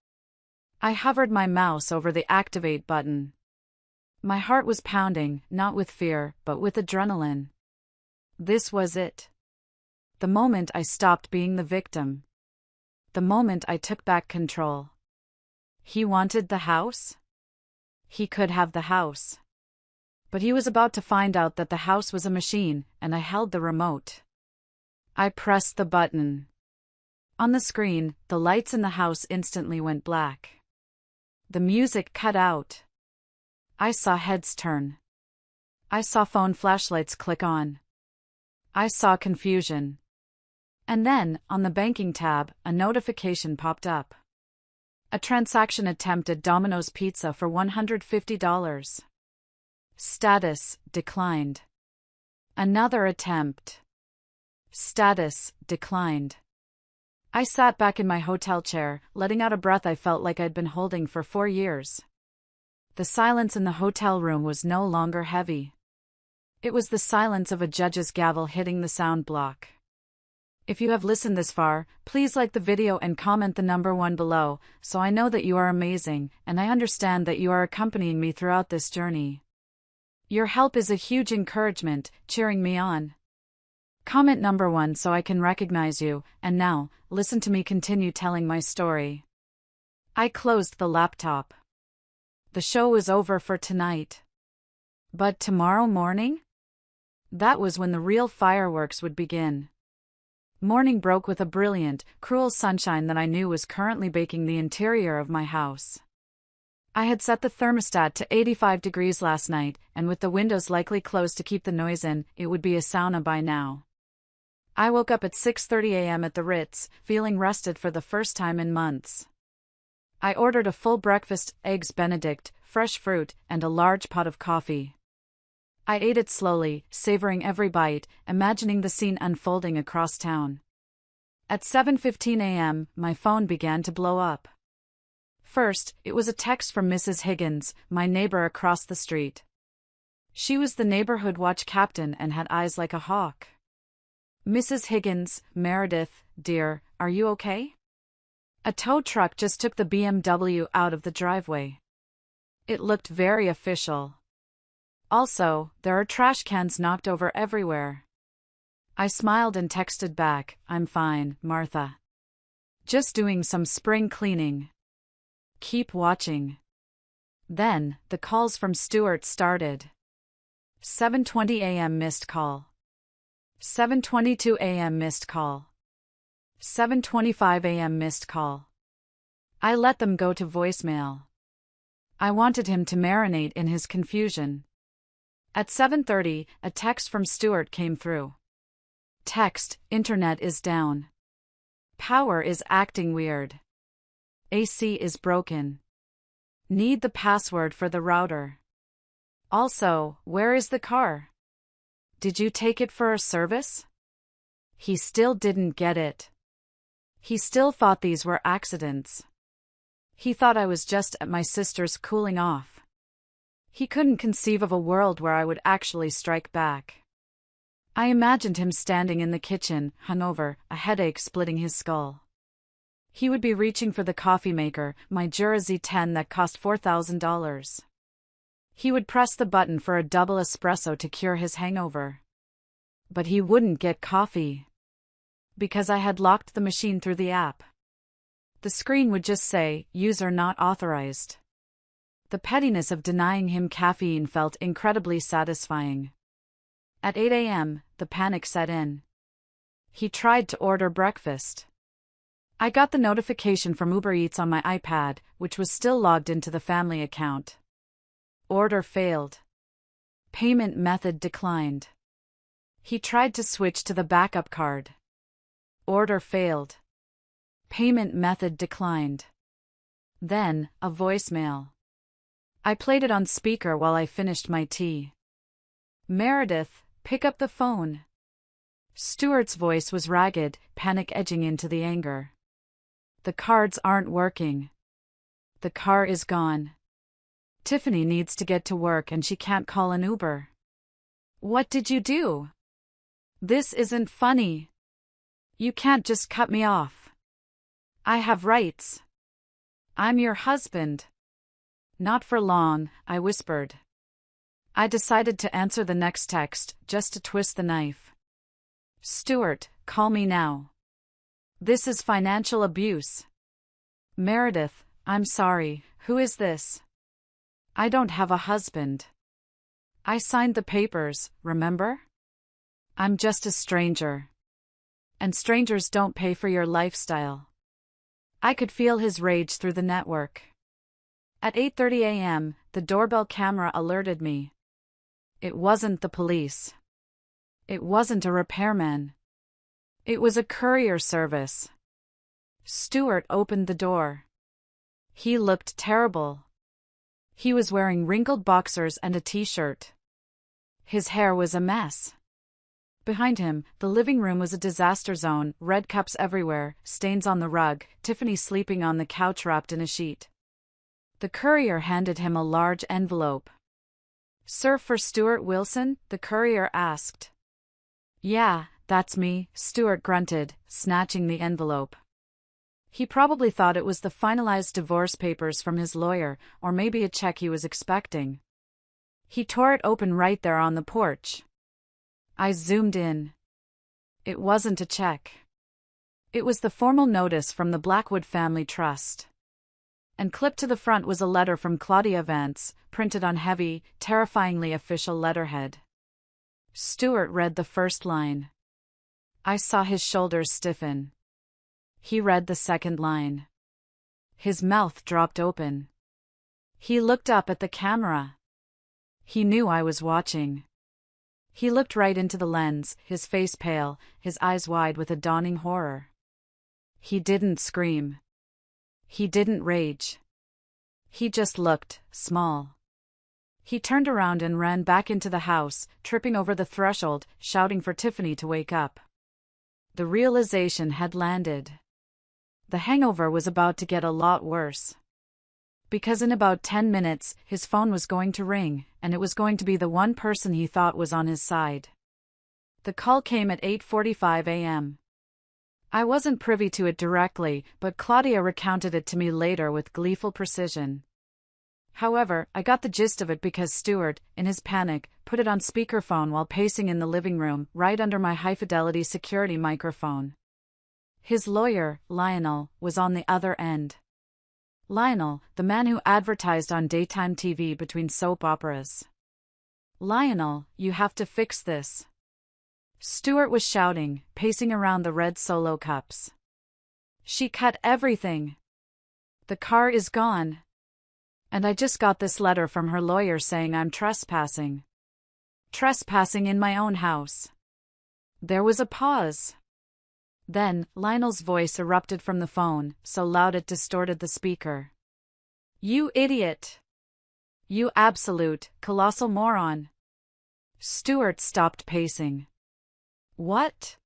I hovered my mouse over the activate button. My heart was pounding, not with fear, but with adrenaline. This was it. The moment I stopped being the victim. The moment I took back control. He wanted the house? He could have the house. But he was about to find out that the house was a machine, and I held the remote. I pressed the button. On the screen, the lights in the house instantly went black. The music cut out. I saw heads turn. I saw phone flashlights click on. I saw confusion. And then, on the banking tab, a notification popped up. A transaction attempt at Domino's Pizza for $150. Status, declined. Another attempt. Status, declined. I sat back in my hotel chair, letting out a breath I felt like I'd been holding for 4 years. The silence in the hotel room was no longer heavy. It was the silence of a judge's gavel hitting the sound block. If you have listened this far, please like the video and comment the number 1 below, so I know that you are amazing, and I understand that you are accompanying me throughout this journey. Your help is a huge encouragement, cheering me on. Comment number 1 so I can recognize you, and now, listen to me continue telling my story. I closed the laptop. The show was over for tonight. But tomorrow morning? That was when the real fireworks would begin. Morning broke with a brilliant, cruel sunshine that I knew was currently baking the interior of my house. I had set the thermostat to 85 degrees last night, and with the windows likely closed to keep the noise in, it would be a sauna by now. I woke up at 6:30 a.m. at the Ritz, feeling rested for the first time in months. I ordered a full breakfast, eggs Benedict, fresh fruit, and a large pot of coffee. I ate it slowly, savoring every bite, imagining the scene unfolding across town. At 7:15 a.m., my phone began to blow up. First, it was a text from Mrs. Higgins, my neighbor across the street. She was the neighborhood watch captain and had eyes like a hawk. Mrs. Higgins, Meredith, dear, are you okay? A tow truck just took the BMW out of the driveway. It looked very official. Also, there are trash cans knocked over everywhere. I smiled and texted back, I'm fine, Martha. Just doing some spring cleaning. Keep watching. Then, the calls from Stuart started. 7:20 a.m. missed call. 7:22 a.m. missed call. 7:25 a.m. missed call. I let them go to voicemail. I wanted him to marinate in his confusion. At 7:30, a text from Stuart came through. Text, internet is down. Power is acting weird. AC is broken. Need the password for the router. Also, where is the car? Did you take it for a service? He still didn't get it. He still thought these were accidents. He thought I was just at my sister's cooling off. He couldn't conceive of a world where I would actually strike back. I imagined him standing in the kitchen, hungover, a headache splitting his skull. He would be reaching for the coffee maker, my Jura Z10 that cost $4,000. He would press the button for a double espresso to cure his hangover. But he wouldn't get coffee. Because I had locked the machine through the app. The screen would just say, "User not authorized." The pettiness of denying him caffeine felt incredibly satisfying. At 8 a.m., the panic set in. He tried to order breakfast. I got the notification from Uber Eats on my iPad, which was still logged into the family account. Order failed. Payment method declined. He tried to switch to the backup card. Order failed. Payment method declined. Then, a voicemail. I played it on speaker while I finished my tea. "Meredith, pick up the phone." Stuart's voice was ragged, panic edging into the anger. "The cards aren't working. The car is gone. Tiffany needs to get to work and she can't call an Uber." "What did you do? This isn't funny. You can't just cut me off. I have rights. I'm your husband." "Not for long," I whispered. I decided to answer the next text, just to twist the knife. "Stuart, call me now. This is financial abuse." "Meredith, I'm sorry, who is this?" "I don't have a husband. I signed the papers, remember? I'm just a stranger. And strangers don't pay for your lifestyle." I could feel his rage through the network. At 8:30 a.m., the doorbell camera alerted me. It wasn't the police. It wasn't a repairman. It was a courier service. Stuart opened the door. He looked terrible. He was wearing wrinkled boxers and a t-shirt. His hair was a mess. Behind him, the living room was a disaster zone, red cups everywhere, stains on the rug, Tiffany sleeping on the couch wrapped in a sheet. The courier handed him a large envelope. "Sir, for Stuart Wilson?" the courier asked. "Yeah, that's me," Stuart grunted, snatching the envelope. He probably thought it was the finalized divorce papers from his lawyer, or maybe a check he was expecting. He tore it open right there on the porch. I zoomed in. It wasn't a check. It was the formal notice from the Blackwood Family Trust. And clipped to the front was a letter from Claudia Vance, printed on heavy, terrifyingly official letterhead. Stuart read the first line. I saw his shoulders stiffen. He read the second line. His mouth dropped open. He looked up at the camera. He knew I was watching. He looked right into the lens, his face pale, his eyes wide with a dawning horror. He didn't scream. He didn't rage. He just looked small. He turned around and ran back into the house, tripping over the threshold, shouting for Tiffany to wake up. The realization had landed. The hangover was about to get a lot worse. Because in about 10 minutes, his phone was going to ring, and it was going to be the one person he thought was on his side. The call came at 8:45 a.m. I wasn't privy to it directly, but Claudia recounted it to me later with gleeful precision. However, I got the gist of it because Stuart, in his panic, put it on speakerphone while pacing in the living room, right under my high-fidelity security microphone. His lawyer, Lionel, was on the other end. Lionel, the man who advertised on daytime TV between soap operas. "Lionel, you have to fix this." Stuart was shouting, pacing around the red Solo cups. "She cut everything. The car is gone. And I just got this letter from her lawyer saying I'm trespassing. Trespassing in my own house." There was a pause. Then, Lionel's voice erupted from the phone, so loud it distorted the speaker. You idiot! You absolute, colossal moron! Stuart stopped pacing. What?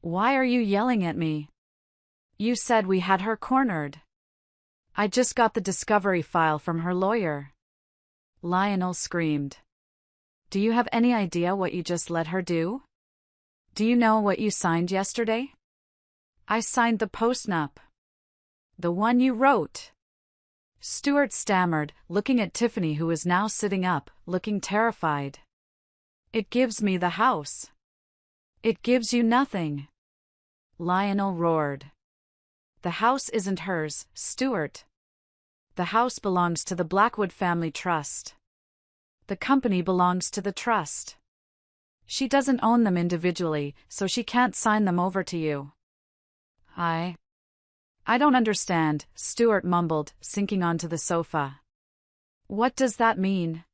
Why are you yelling at me? You said we had her cornered. I just got the discovery file from her lawyer. Lionel screamed. Do you have any idea what you just let her do? Do you know what you signed yesterday? I signed the postnup. The one you wrote. Stuart stammered, looking at Tiffany, who was now sitting up, looking terrified. It gives me the house. It gives you nothing. Lionel roared. The house isn't hers, Stuart. The house belongs to the Blackwood Family Trust. The company belongs to the trust. She doesn't own them individually, so she can't sign them over to you. I don't understand, Stuart mumbled, sinking onto the sofa. What does that mean?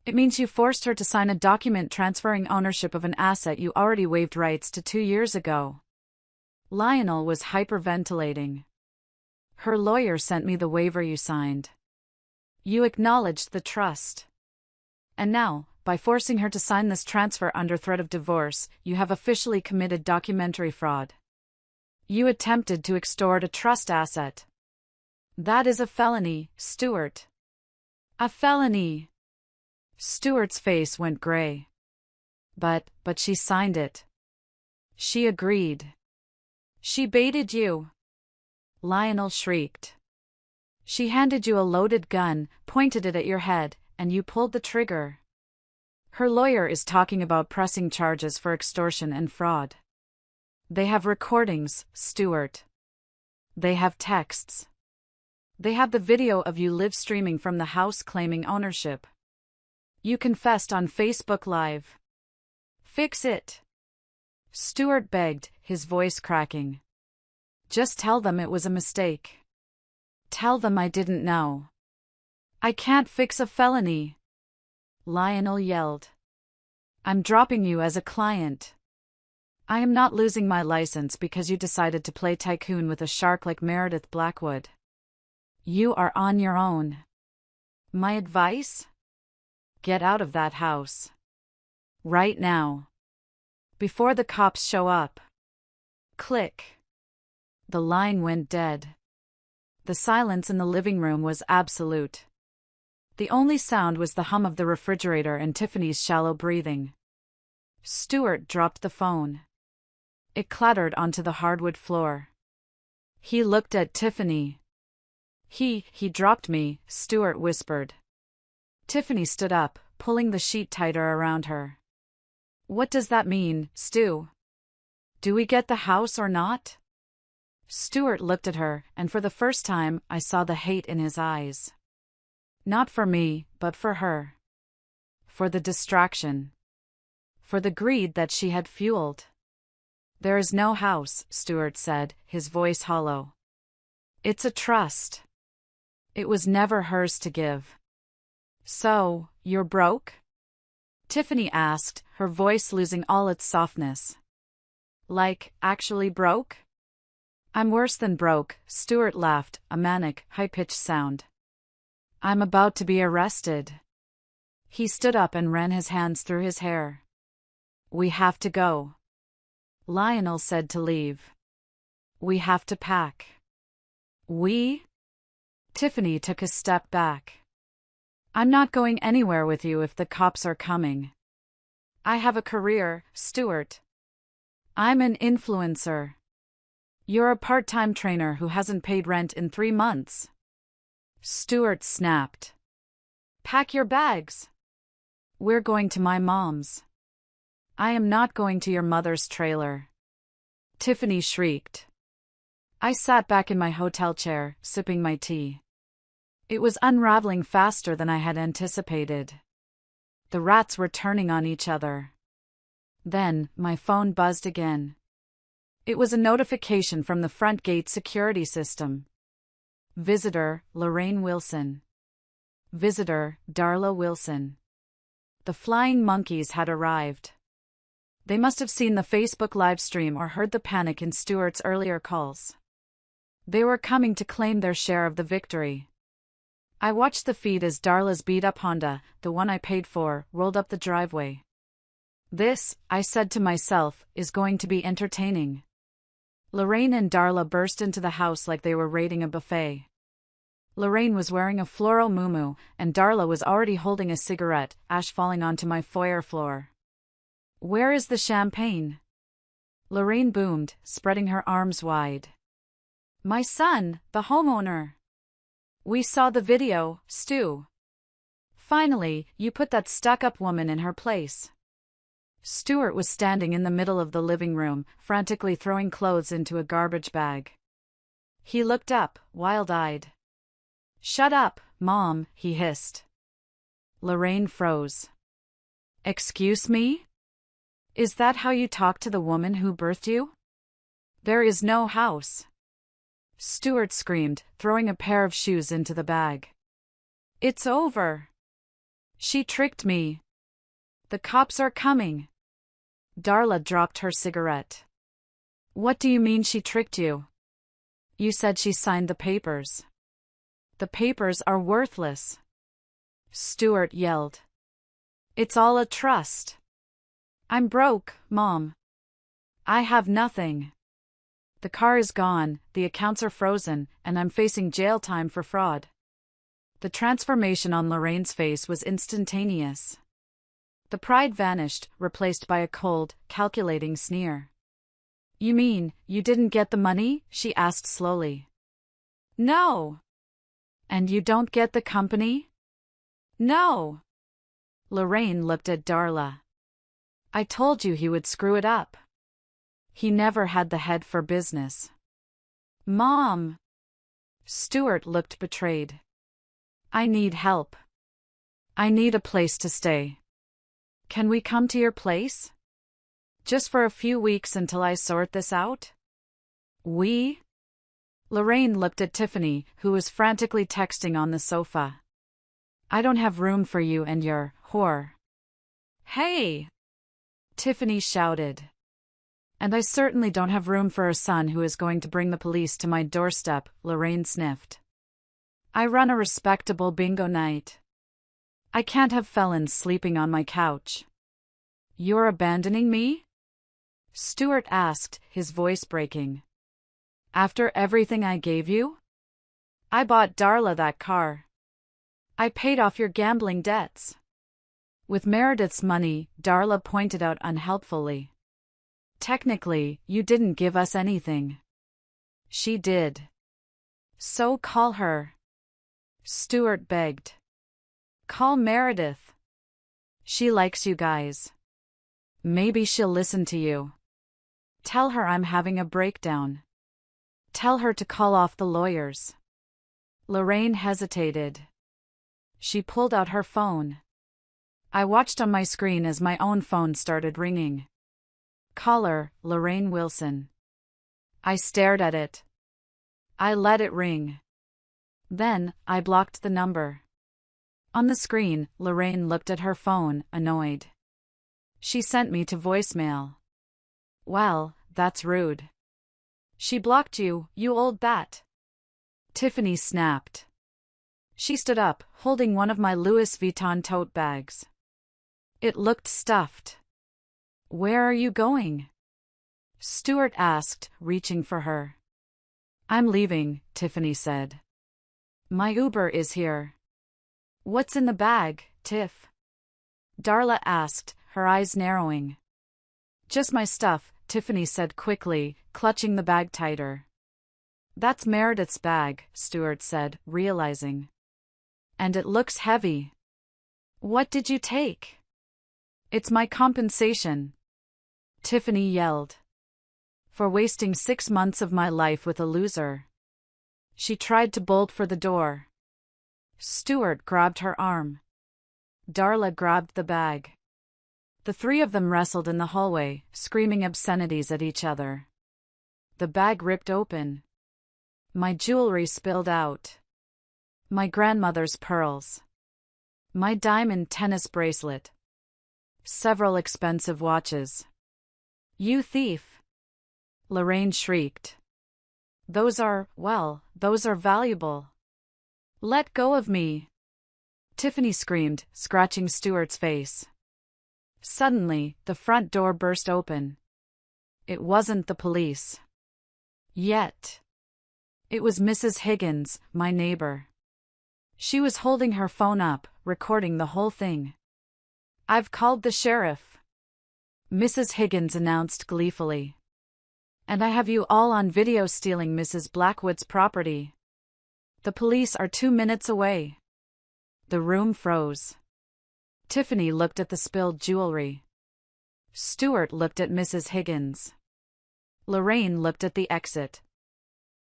It means you forced her to sign a document transferring ownership of an asset you already waived rights to 2 years ago. Lionel was hyperventilating. Her lawyer sent me the waiver you signed. You acknowledged the trust. And now, by forcing her to sign this transfer under threat of divorce, you have officially committed documentary fraud. You attempted to extort a trust asset. That is a felony, Stuart. A felony. Stuart's face went gray. But she signed it. She agreed. She baited you. Lionel shrieked. She handed you a loaded gun, pointed it at your head, and you pulled the trigger. Her lawyer is talking about pressing charges for extortion and fraud. They have recordings, Stuart. They have texts. They have the video of you live streaming from the house claiming ownership. You confessed on Facebook Live. Fix it. Stuart begged, his voice cracking. Just tell them it was a mistake. Tell them I didn't know. I can't fix a felony. Lionel yelled. I'm dropping you as a client. I am not losing my license because you decided to play tycoon with a shark like Meredith Blackwood. You are on your own. My advice? Get out of that house. Right now. Before the cops show up. Click. The line went dead. The silence in the living room was absolute. The only sound was the hum of the refrigerator and Tiffany's shallow breathing. Stuart dropped the phone. It clattered onto the hardwood floor. He looked at Tiffany. He dropped me, Stuart whispered. Tiffany stood up, pulling the sheet tighter around her. What does that mean, Stu? Do we get the house or not? Stuart looked at her, and for the first time, I saw the hate in his eyes. Not for me, but for her. For the distraction. For the greed that she had fueled. There is no house, Stuart said, his voice hollow. It's a trust. It was never hers to give. So, you're broke? Tiffany asked, her voice losing all its softness. Like, actually broke? I'm worse than broke, Stuart laughed, a manic, high-pitched sound. I'm about to be arrested. He stood up and ran his hands through his hair. We have to go. Lionel said to leave. We have to pack. We? Tiffany took a step back. I'm not going anywhere with you if the cops are coming. I have a career, Stuart. I'm an influencer. You're a part-time trainer who hasn't paid rent in 3 months. Stuart snapped. Pack your bags. We're going to my mom's. I am not going to your mother's trailer. Tiffany shrieked. I sat back in my hotel chair, sipping my tea. It was unraveling faster than I had anticipated. The rats were turning on each other. Then, my phone buzzed again. It was a notification from the front gate security system. Visitor, Lorraine Wilson. Visitor, Darla Wilson. The flying monkeys had arrived. They must have seen the Facebook live stream or heard the panic in Stuart's earlier calls. They were coming to claim their share of the victory. I watched the feed as Darla's beat-up Honda, the one I paid for, rolled up the driveway. This, I said to myself, is going to be entertaining. Lorraine and Darla burst into the house like they were raiding a buffet. Lorraine was wearing a floral muumuu, and Darla was already holding a cigarette, ash falling onto my foyer floor. "Where is the champagne?" Lorraine boomed, spreading her arms wide. "My son, the homeowner. We saw the video, Stu. Finally, you put that stuck-up woman in her place." Stuart was standing in the middle of the living room, frantically throwing clothes into a garbage bag. He looked up, wild-eyed. "Shut up, Mom," he hissed. Lorraine froze. "Excuse me? Is that how you talk to the woman who birthed you? There is no house." Stuart screamed, throwing a pair of shoes into the bag. "It's over. She tricked me. The cops are coming." Darla dropped her cigarette. "What do you mean she tricked you? You said she signed the papers." "The papers are worthless," Stuart yelled. "It's all a trust. I'm broke, Mom. I have nothing. The car is gone, the accounts are frozen, and I'm facing jail time for fraud." The transformation on Lorraine's face was instantaneous. The pride vanished, replaced by a cold, calculating sneer. "You mean, you didn't get the money?" she asked slowly. "No." "And you don't get the company?" "No." Lorraine looked at Darla. "I told you he would screw it up. He never had the head for business." "Mom!" Stuart looked betrayed. "I need help. I need a place to stay. Can we come to your place? Just for a few weeks until I sort this out?" "We?" Lorraine looked at Tiffany, who was frantically texting on the sofa. "I don't have room for you and your whore." "Hey!" Tiffany shouted. "And I certainly don't have room for a son who is going to bring the police to my doorstep," Lorraine sniffed. "I run a respectable bingo night. I can't have felons sleeping on my couch." "You're abandoning me?" Stuart asked, his voice breaking. "After everything I gave you? I bought Darla that car. I paid off your gambling debts." "With Meredith's money," Darla pointed out unhelpfully. "Technically, you didn't give us anything." "She did." "So call her," Stuart begged. "Call Meredith. She likes you guys. Maybe she'll listen to you. Tell her I'm having a breakdown. Tell her to call off the lawyers." Lorraine hesitated. She pulled out her phone. I watched on my screen as my own phone started ringing. "Caller, Lorraine Wilson." I stared at it. I let it ring. Then, I blocked the number. On the screen, Lorraine looked at her phone, annoyed. "She sent me to voicemail." "Well, that's rude." "She blocked you, you old bat." Tiffany snapped. She stood up, holding one of my Louis Vuitton tote bags. It looked stuffed. "Where are you going?" Stuart asked, reaching for her. "I'm leaving," Tiffany said. "My Uber is here." "What's in the bag, Tiff?" Darla asked, her eyes narrowing. "Just my stuff," Tiffany said quickly, clutching the bag tighter. "That's Meredith's bag," Stuart said, realizing. "And it looks heavy." "What did you take?" "It's my compensation," Tiffany yelled. "For wasting 6 months of my life with a loser." She tried to bolt for the door. Stuart grabbed her arm. Darla grabbed the bag. The three of them wrestled in the hallway, screaming obscenities at each other. The bag ripped open. My jewelry spilled out. My grandmother's pearls. My diamond tennis bracelet. Several expensive watches. You thief! Lorraine shrieked. Those are valuable. Let go of me! Tiffany screamed, scratching Stuart's face. Suddenly, the front door burst open. It wasn't the police. Yet. It was Mrs. Higgins, my neighbor. She was holding her phone up, recording the whole thing. I've called the sheriff, Mrs. Higgins announced gleefully. And I have you all on video stealing Mrs. Blackwood's property. The police are 2 minutes away. The room froze. Tiffany looked at the spilled jewelry. Stuart looked at Mrs. Higgins. Lorraine looked at the exit.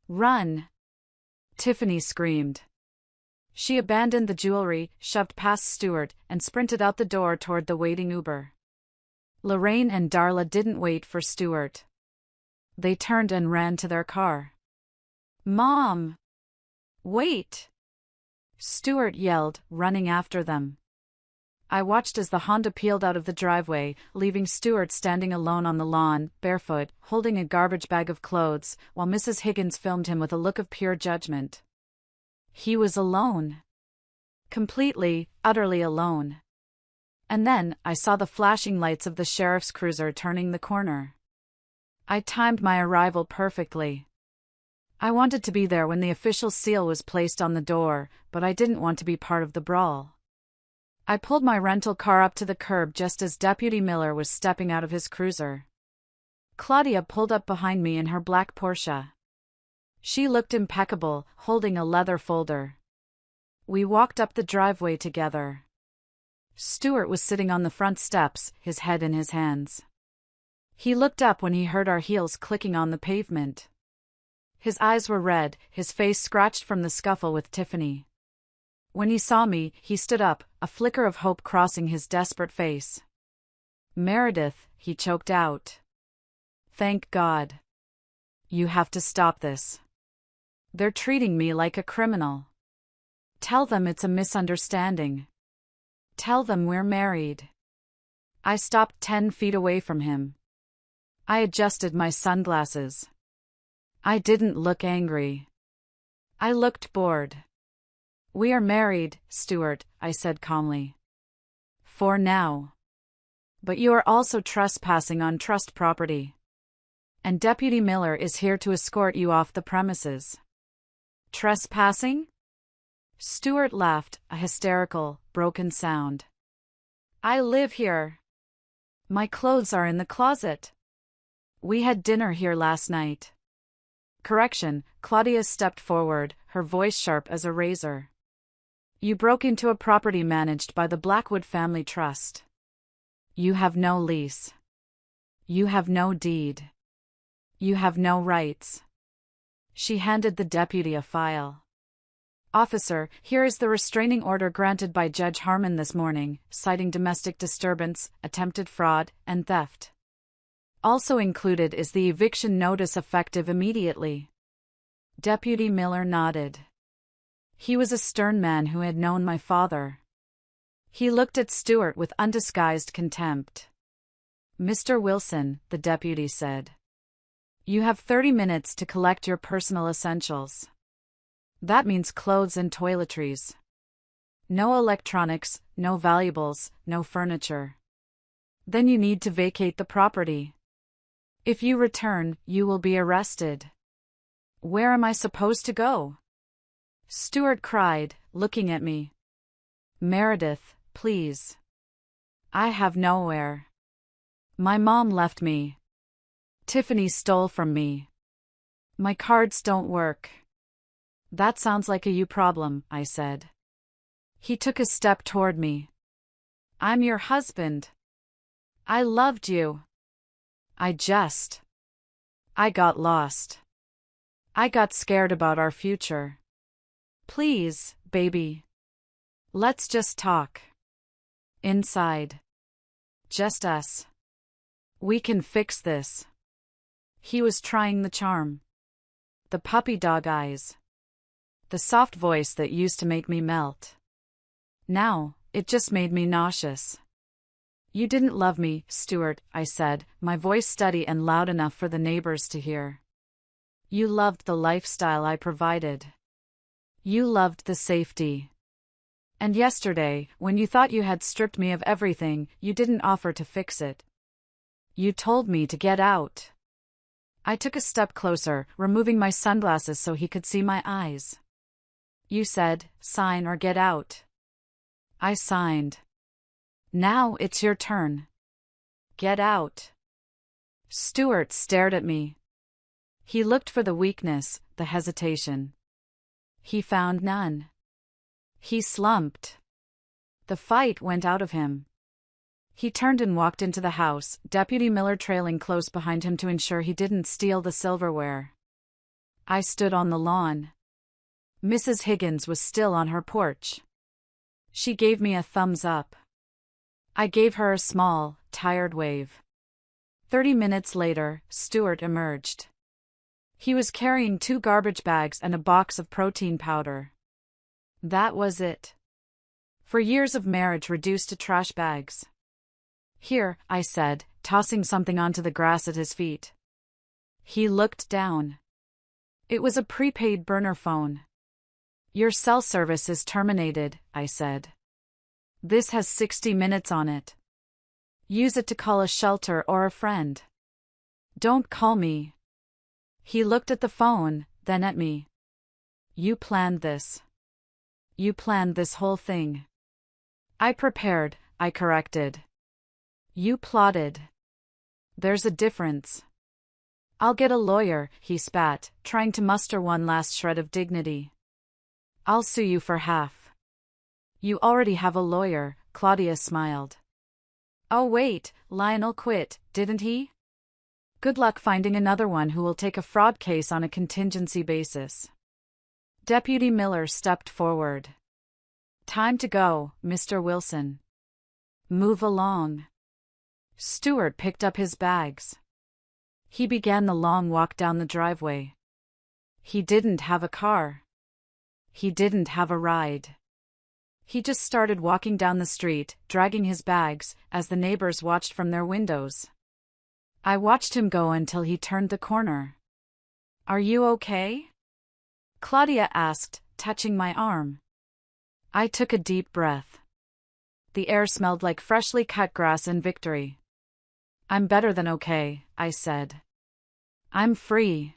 Run! Tiffany screamed. She abandoned the jewelry, shoved past Stuart, and sprinted out the door toward the waiting Uber. Lorraine and Darla didn't wait for Stuart. They turned and ran to their car. Mom! Wait! Stuart yelled, running after them. I watched as the Honda peeled out of the driveway, leaving Stuart standing alone on the lawn, barefoot, holding a garbage bag of clothes, while Mrs. Higgins filmed him with a look of pure judgment. He was alone. Completely, utterly alone. And then, I saw the flashing lights of the sheriff's cruiser turning the corner. I timed my arrival perfectly. I wanted to be there when the official seal was placed on the door, but I didn't want to be part of the brawl. I pulled my rental car up to the curb just as Deputy Miller was stepping out of his cruiser. Claudia pulled up behind me in her black Porsche. She looked impeccable, holding a leather folder. We walked up the driveway together. Stuart was sitting on the front steps, his head in his hands. He looked up when he heard our heels clicking on the pavement. His eyes were red, his face scratched from the scuffle with Tiffany. When he saw me, he stood up, a flicker of hope crossing his desperate face. Meredith, he choked out. Thank God. You have to stop this. They're treating me like a criminal. Tell them it's a misunderstanding. Tell them we're married. I stopped 10 feet away from him. I adjusted my sunglasses. I didn't look angry. I looked bored. We are married, Stuart, I said calmly. For now. But you are also trespassing on trust property. And Deputy Miller is here to escort you off the premises. Trespassing? Stuart laughed, a hysterical, broken sound. I live here. My clothes are in the closet. We had dinner here last night. Correction, Claudia stepped forward, her voice sharp as a razor. You broke into a property managed by the Blackwood Family Trust. You have no lease. You have no deed. You have no rights. She handed the deputy a file. Officer, here is the restraining order granted by Judge Harmon this morning, citing domestic disturbance, attempted fraud, and theft. Also included is the eviction notice effective immediately. Deputy Miller nodded. He was a stern man who had known my father. He looked at Stuart with undisguised contempt. Mr. Wilson, the deputy said. You have 30 minutes to collect your personal essentials. That means clothes and toiletries. No electronics, no valuables, no furniture. Then you need to vacate the property. If you return, you will be arrested. Where am I supposed to go? Stuart cried, looking at me. Meredith, please. I have nowhere. My mom left me. Tiffany stole from me. My cards don't work. That sounds like a you problem, I said. He took a step toward me. I'm your husband. I loved you. I got lost. I got scared about our future. Please, baby. Let's just talk. Inside. Just us. We can fix this. He was trying the charm. The puppy dog eyes. The soft voice that used to make me melt. Now, it just made me nauseous. You didn't love me, Stuart, I said, my voice steady and loud enough for the neighbors to hear. You loved the lifestyle I provided. You loved the safety. And yesterday, when you thought you had stripped me of everything, you didn't offer to fix it. You told me to get out. I took a step closer, removing my sunglasses so he could see my eyes. You said, sign or get out. I signed. Now it's your turn. Get out. Stuart stared at me. He looked for the weakness, the hesitation. He found none. He slumped. The fight went out of him. He turned and walked into the house, Deputy Miller trailing close behind him to ensure he didn't steal the silverware. I stood on the lawn. Mrs. Higgins was still on her porch. She gave me a thumbs up. I gave her a small, tired wave. 30 minutes later, Stuart emerged. He was carrying 2 garbage bags and a box of protein powder. That was it. For years of marriage reduced to trash bags. Here, I said, tossing something onto the grass at his feet. He looked down. It was a prepaid burner phone. Your cell service is terminated, I said. This has 60 minutes on it. Use it to call a shelter or a friend. Don't call me. He looked at the phone, then at me. You planned this. You planned this whole thing. I prepared, I corrected. You plotted. There's a difference. I'll get a lawyer, he spat, trying to muster one last shred of dignity. I'll sue you for half. You already have a lawyer, Claudia smiled. Oh wait, Lionel quit, didn't he? Good luck finding another one who will take a fraud case on a contingency basis. Deputy Miller stepped forward. Time to go, Mr. Wilson. Move along. Stuart picked up his bags. He began the long walk down the driveway. He didn't have a car. He didn't have a ride. He just started walking down the street, dragging his bags, as the neighbors watched from their windows. I watched him go until he turned the corner. Are you okay? Claudia asked, touching my arm. I took a deep breath. The air smelled like freshly cut grass and victory. I'm better than okay, I said. I'm free.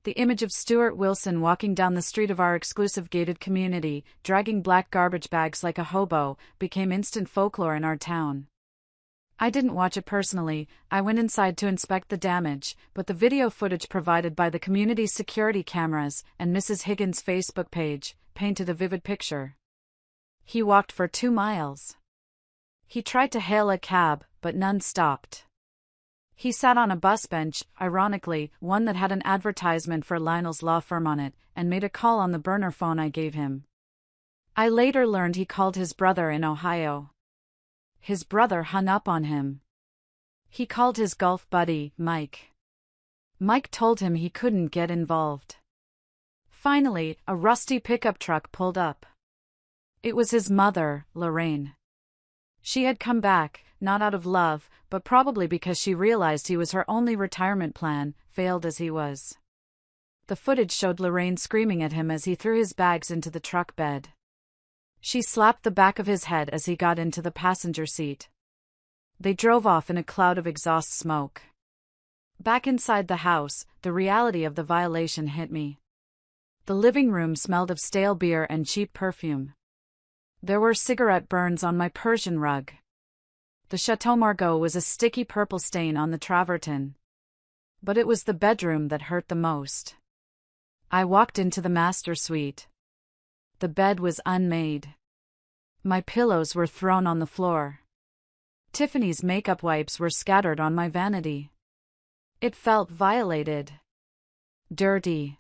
The image of Stuart Wilson walking down the street of our exclusive gated community, dragging black garbage bags like a hobo, became instant folklore in our town. I didn't watch it personally. I went inside to inspect the damage, but the video footage provided by the community's security cameras and Mrs. Higgins' Facebook page painted a vivid picture. He walked for 2 miles. He tried to hail a cab, but none stopped. He sat on a bus bench, ironically, one that had an advertisement for Lionel's law firm on it, and made a call on the burner phone I gave him. I later learned he called his brother in Ohio. His brother hung up on him. He called his golf buddy, Mike. Mike told him he couldn't get involved. Finally, a rusty pickup truck pulled up. It was his mother, Lorraine. She had come back, not out of love, but probably because she realized he was her only retirement plan, failed as he was. The footage showed Lorraine screaming at him as he threw his bags into the truck bed. She slapped the back of his head as he got into the passenger seat. They drove off in a cloud of exhaust smoke. Back inside the house, the reality of the violation hit me. The living room smelled of stale beer and cheap perfume. There were cigarette burns on my Persian rug. The Chateau Margaux was a sticky purple stain on the travertin. But it was the bedroom that hurt the most. I walked into the master suite. The bed was unmade. My pillows were thrown on the floor. Tiffany's makeup wipes were scattered on my vanity. It felt violated. Dirty.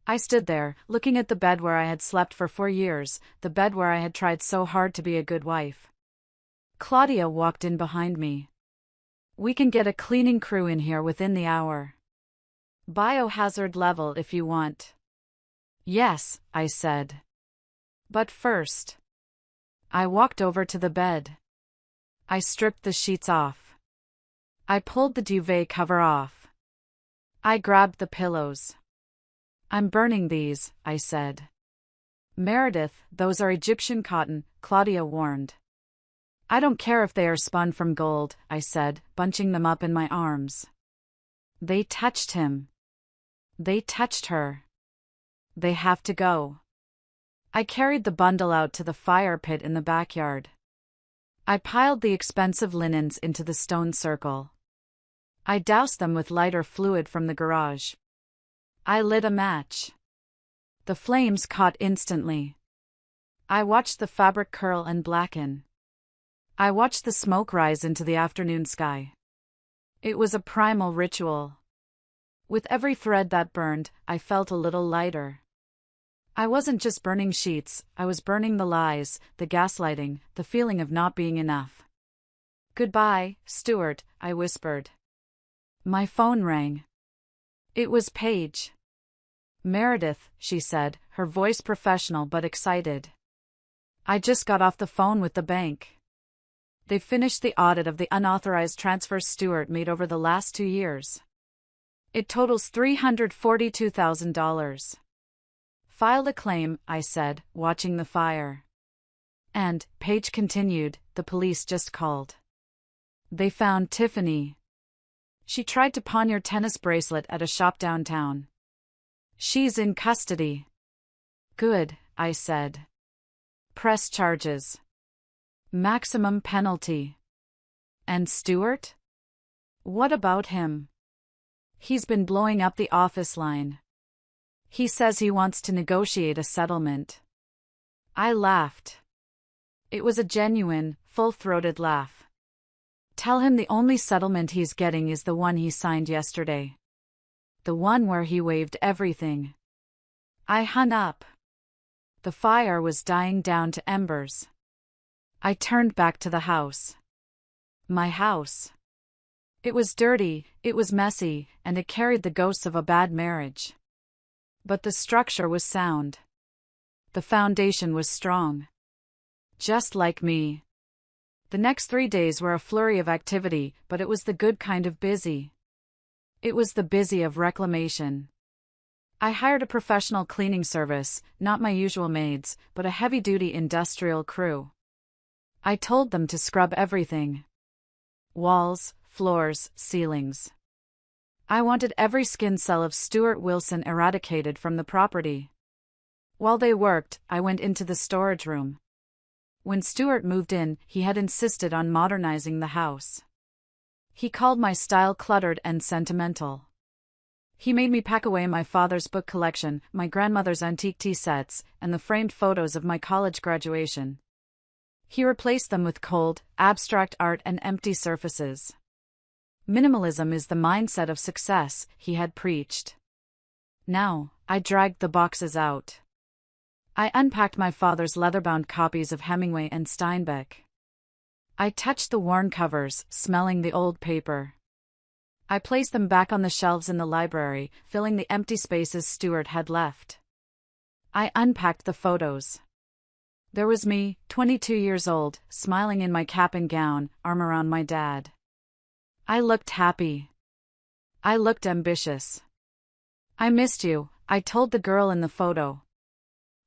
I stood there, looking at the bed where I had slept for 4 years, the bed where I had tried so hard to be a good wife. Claudia walked in behind me. We can get a cleaning crew in here within the hour. Biohazard level if you want. Yes, I said. But first. I walked over to the bed. I stripped the sheets off. I pulled the duvet cover off. I grabbed the pillows. I'm burning these, I said. Meredith, those are Egyptian cotton, Claudia warned. I don't care if they are spun from gold, I said, bunching them up in my arms. They touched him. They touched her. They have to go. I carried the bundle out to the fire pit in the backyard. I piled the expensive linens into the stone circle. I doused them with lighter fluid from the garage. I lit a match. The flames caught instantly. I watched the fabric curl and blacken. I watched the smoke rise into the afternoon sky. It was a primal ritual. With every thread that burned, I felt a little lighter. I wasn't just burning sheets, I was burning the lies, the gaslighting, the feeling of not being enough. Goodbye, Stuart, I whispered. My phone rang. It was Paige. Meredith, she said, her voice professional but excited. I just got off the phone with the bank. They finished the audit of the unauthorized transfers Stuart made over the last 2 years. It totals $342,000. File a claim, I said, watching the fire. And, Paige continued, the police just called. They found Tiffany. She tried to pawn your tennis bracelet at a shop downtown. She's in custody. Good, I said. Press charges. Maximum penalty. And Stuart? What about him? He's been blowing up the office line. He says he wants to negotiate a settlement. I laughed. It was a genuine, full-throated laugh. Tell him the only settlement he's getting is the one he signed yesterday. The one where he waived everything. I hung up. The fire was dying down to embers. I turned back to the house. My house. It was dirty, it was messy, and it carried the ghosts of a bad marriage. But the structure was sound. The foundation was strong. Just like me. The next 3 days were a flurry of activity, but it was the good kind of busy. It was the busy of reclamation. I hired a professional cleaning service, not my usual maids, but a heavy-duty industrial crew. I told them to scrub everything. Walls, floors, ceilings. I wanted every skin cell of Stuart Wilson eradicated from the property. While they worked, I went into the storage room. When Stuart moved in, he had insisted on modernizing the house. He called my style cluttered and sentimental. He made me pack away my father's book collection, my grandmother's antique tea sets, and the framed photos of my college graduation. He replaced them with cold, abstract art and empty surfaces. Minimalism is the mindset of success, he had preached. Now, I dragged the boxes out. I unpacked my father's leather-bound copies of Hemingway and Steinbeck. I touched the worn covers, smelling the old paper. I placed them back on the shelves in the library, filling the empty spaces Stuart had left. I unpacked the photos. There was me, 22 years old, smiling in my cap and gown, arm around my dad. I looked happy. I looked ambitious. I missed you, I told the girl in the photo.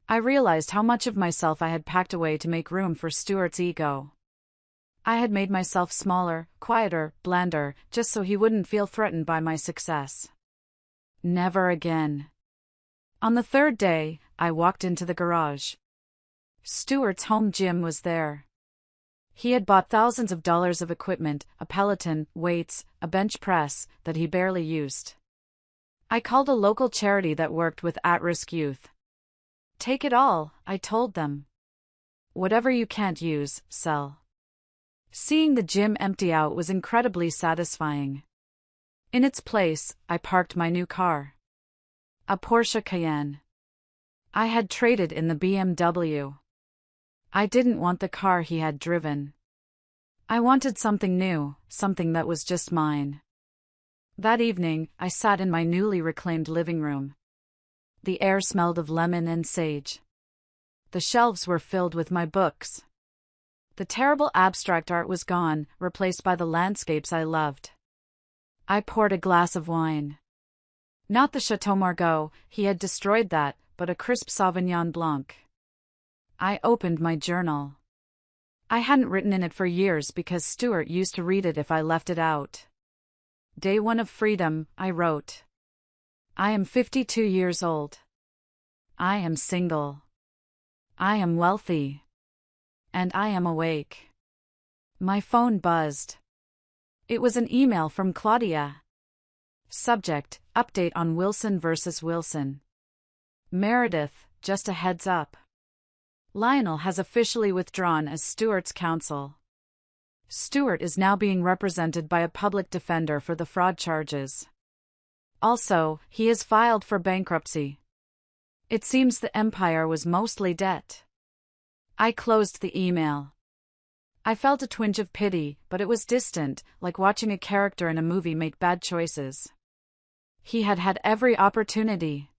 I realized how much of myself I had packed away to make room for Stuart's ego. I had made myself smaller, quieter, blander, just so he wouldn't feel threatened by my success. Never again. On the 3rd day, I walked into the garage. Stuart's home gym was there. He had bought thousands of dollars of equipment, a Peloton, weights, a bench press, that he barely used. I called a local charity that worked with at-risk youth. Take it all, I told them. Whatever you can't use, sell. Seeing the gym empty out was incredibly satisfying. In its place, I parked my new car. A Porsche Cayenne. I had traded in the BMW. I didn't want the car he had driven. I wanted something new, something that was just mine. That evening, I sat in my newly reclaimed living room. The air smelled of lemon and sage. The shelves were filled with my books. The terrible abstract art was gone, replaced by the landscapes I loved. I poured a glass of wine. Not the Chateau Margaux, he had destroyed that, but a crisp Sauvignon Blanc. I opened my journal. I hadn't written in it for years because Stuart used to read it if I left it out. Day 1 of freedom, I wrote. I am 52 years old. I am single. I am wealthy. And I am awake. My phone buzzed. It was an email from Claudia. Subject: Update on Wilson versus Wilson. Meredith, just a heads up. Lionel has officially withdrawn as Stuart's counsel. Stuart is now being represented by a public defender for the fraud charges. Also, he has filed for bankruptcy. It seems the empire was mostly debt. I closed the email. I felt a twinge of pity, but it was distant, like watching a character in a movie make bad choices. He had had every opportunity.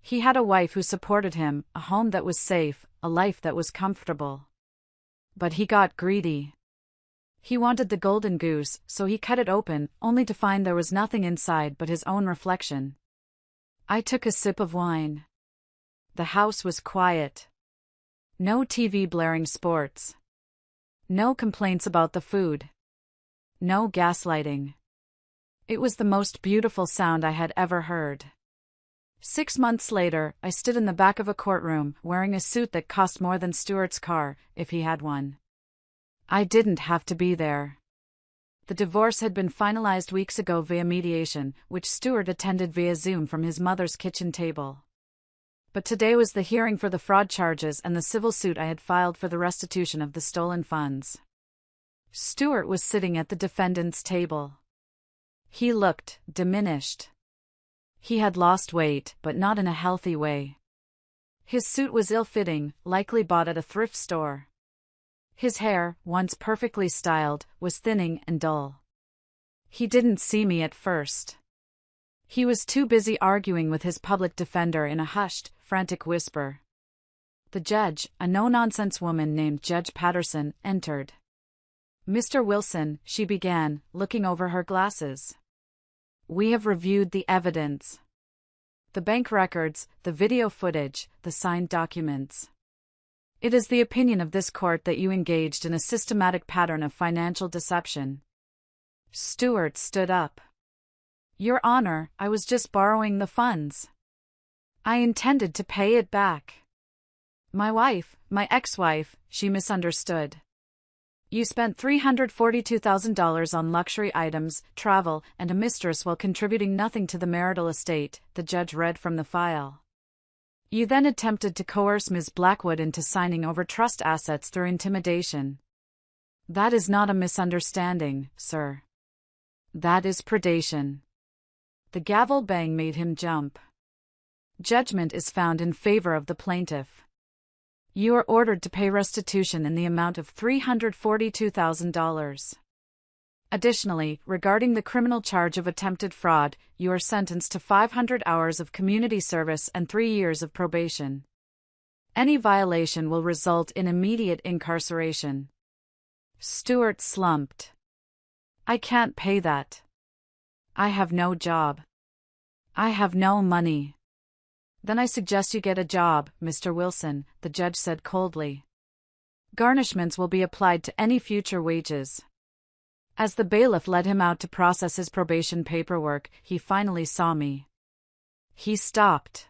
He had a wife who supported him, a home that was safe, a life that was comfortable. But he got greedy. He wanted the golden goose, so he cut it open, only to find there was nothing inside but his own reflection. I took a sip of wine. The house was quiet. No TV blaring sports. No complaints about the food. No gaslighting. It was the most beautiful sound I had ever heard. 6 months later, I stood in the back of a courtroom, wearing a suit that cost more than Stuart's car, if he had one. I didn't have to be there. The divorce had been finalized weeks ago via mediation, which Stuart attended via Zoom from his mother's kitchen table. But today was the hearing for the fraud charges and the civil suit I had filed for the restitution of the stolen funds. Stuart was sitting at the defendant's table. He looked diminished. He had lost weight, but not in a healthy way. His suit was ill-fitting, likely bought at a thrift store. His hair, once perfectly styled, was thinning and dull. He didn't see me at first. He was too busy arguing with his public defender in a hushed, frantic whisper. The judge, a no-nonsense woman named Judge Patterson, entered. Mr. Wilson, she began, looking over her glasses. We have reviewed the evidence. The bank records, the video footage, the signed documents. It is the opinion of this court that you engaged in a systematic pattern of financial deception. Stuart stood up. Your Honor, I was just borrowing the funds. I intended to pay it back. My wife, my ex-wife, she misunderstood. You spent $342,000 on luxury items, travel, and a mistress while contributing nothing to the marital estate, the judge read from the file. You then attempted to coerce Ms. Blackwood into signing over trust assets through intimidation. That is not a misunderstanding, sir. That is predation. The gavel bang made him jump. Judgment is found in favor of the plaintiff. You are ordered to pay restitution in the amount of $342,000. Additionally, regarding the criminal charge of attempted fraud, you are sentenced to 500 hours of community service and 3 years of probation. Any violation will result in immediate incarceration. Stuart slumped. I can't pay that. I have no job. I have no money. Then I suggest you get a job, Mr. Wilson, the judge said coldly. Garnishments will be applied to any future wages. As the bailiff led him out to process his probation paperwork, he finally saw me. He stopped.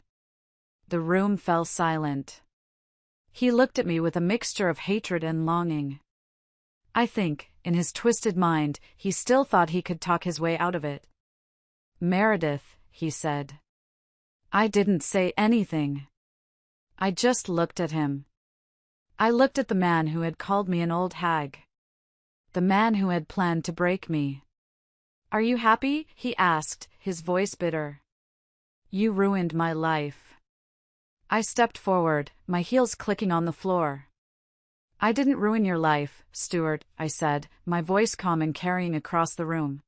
The room fell silent. He looked at me with a mixture of hatred and longing. I think, in his twisted mind, he still thought he could talk his way out of it. Meredith, he said. I didn't say anything. I just looked at him. I looked at the man who had called me an old hag. The man who had planned to break me. Are you happy? He asked, his voice bitter. You ruined my life. I stepped forward, my heels clicking on the floor. I didn't ruin your life, Stuart, I said, my voice calm and carrying across the room.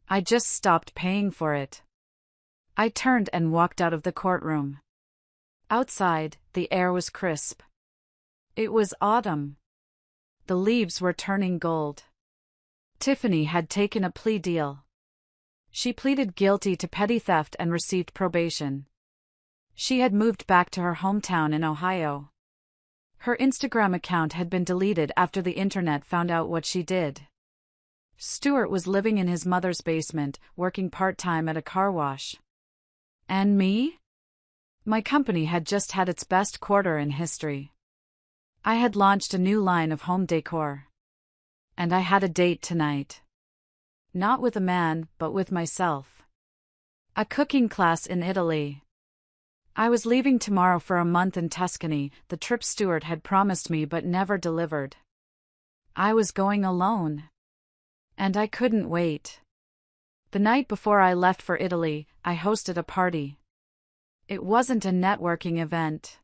I just stopped paying for it. I turned and walked out of the courtroom. Outside, the air was crisp. It was autumn. The leaves were turning gold. Tiffany had taken a plea deal. She pleaded guilty to petty theft and received probation. She had moved back to her hometown in Ohio. Her Instagram account had been deleted after the internet found out what she did. Stuart was living in his mother's basement, working part-time at a car wash. And me? My company had just had its best quarter in history. I had launched a new line of home decor. And I had a date tonight. Not with a man, but with myself. A cooking class in Italy. I was leaving tomorrow for a month in Tuscany, the trip Stuart had promised me but never delivered. I was going alone. And I couldn't wait. The night before I left for Italy, I hosted a party. It wasn't a networking event.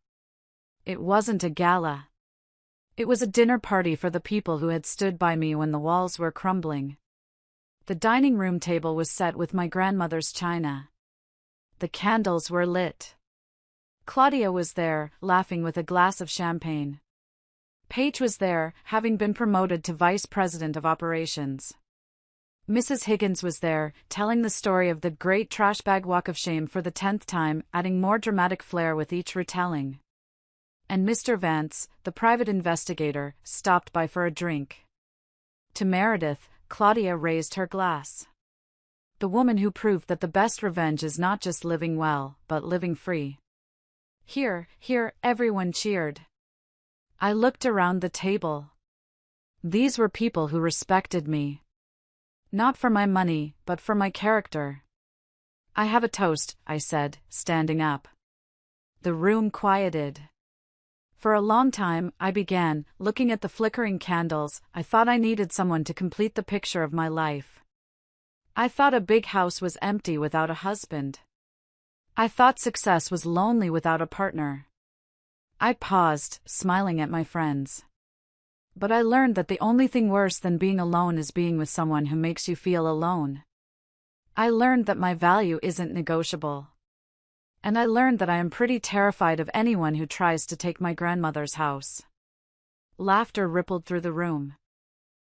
It wasn't a gala. It was a dinner party for the people who had stood by me when the walls were crumbling. The dining room table was set with my grandmother's china. The candles were lit. Claudia was there, laughing with a glass of champagne. Paige was there, having been promoted to vice president of operations. Mrs. Higgins was there, telling the story of the great trash bag walk of shame for the 10th time, adding more dramatic flair with each retelling. And Mr. Vance, the private investigator, stopped by for a drink. To Meredith, Claudia raised her glass. The woman who proved that the best revenge is not just living well, but living free. Here, everyone cheered. I looked around the table. These were people who respected me. Not for my money, but for my character. I have a toast, I said, standing up. The room quieted. For a long time, I began, looking at the flickering candles. I thought I needed someone to complete the picture of my life. I thought a big house was empty without a husband. I thought success was lonely without a partner. I paused, smiling at my friends. But I learned that the only thing worse than being alone is being with someone who makes you feel alone. I learned that my value isn't negotiable. And I learned that I am pretty terrified of anyone who tries to take my grandmother's house. Laughter rippled through the room.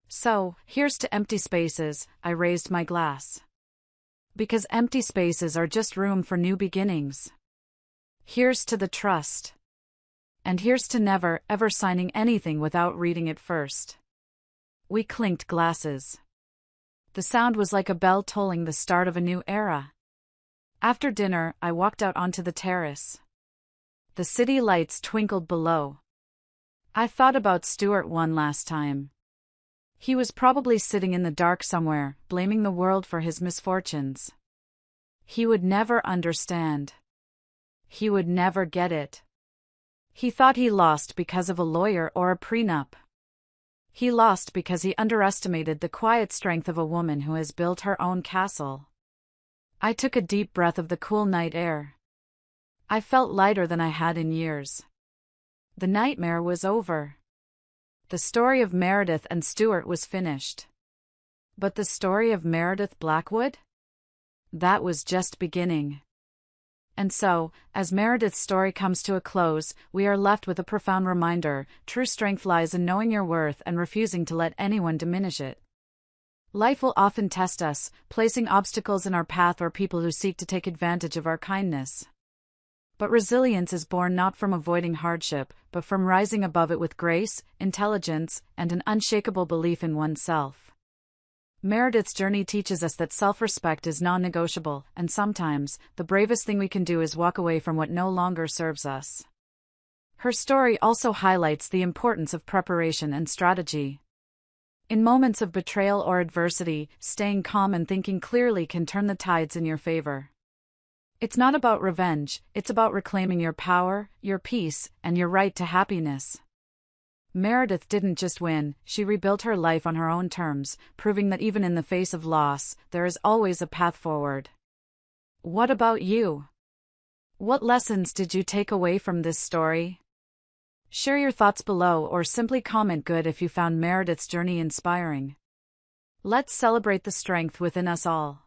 So, here's to empty spaces, I raised my glass. Because empty spaces are just room for new beginnings. Here's to the trust. And here's to never, ever signing anything without reading it first. We clinked glasses. The sound was like a bell tolling the start of a new era. After dinner, I walked out onto the terrace. The city lights twinkled below. I thought about Stuart one last time. He was probably sitting in the dark somewhere, blaming the world for his misfortunes. He would never understand. He would never get it. He thought he lost because of a lawyer or a prenup. He lost because he underestimated the quiet strength of a woman who has built her own castle. I took a deep breath of the cool night air. I felt lighter than I had in years. The nightmare was over. The story of Meredith and Stuart was finished. But the story of Meredith Blackwood? That was just beginning. And so, as Meredith's story comes to a close, we are left with a profound reminder: true strength lies in knowing your worth and refusing to let anyone diminish it. Life will often test us, placing obstacles in our path or people who seek to take advantage of our kindness. But resilience is born not from avoiding hardship, but from rising above it with grace, intelligence, and an unshakable belief in oneself. Meredith's journey teaches us that self-respect is non-negotiable, and sometimes, the bravest thing we can do is walk away from what no longer serves us. Her story also highlights the importance of preparation and strategy. In moments of betrayal or adversity, staying calm and thinking clearly can turn the tides in your favor. It's not about revenge, it's about reclaiming your power, your peace, and your right to happiness. Meredith didn't just win, she rebuilt her life on her own terms, proving that even in the face of loss, there is always a path forward. What about you? What lessons did you take away from this story? Share your thoughts below or simply comment good if you found Meredith's journey inspiring. Let's celebrate the strength within us all.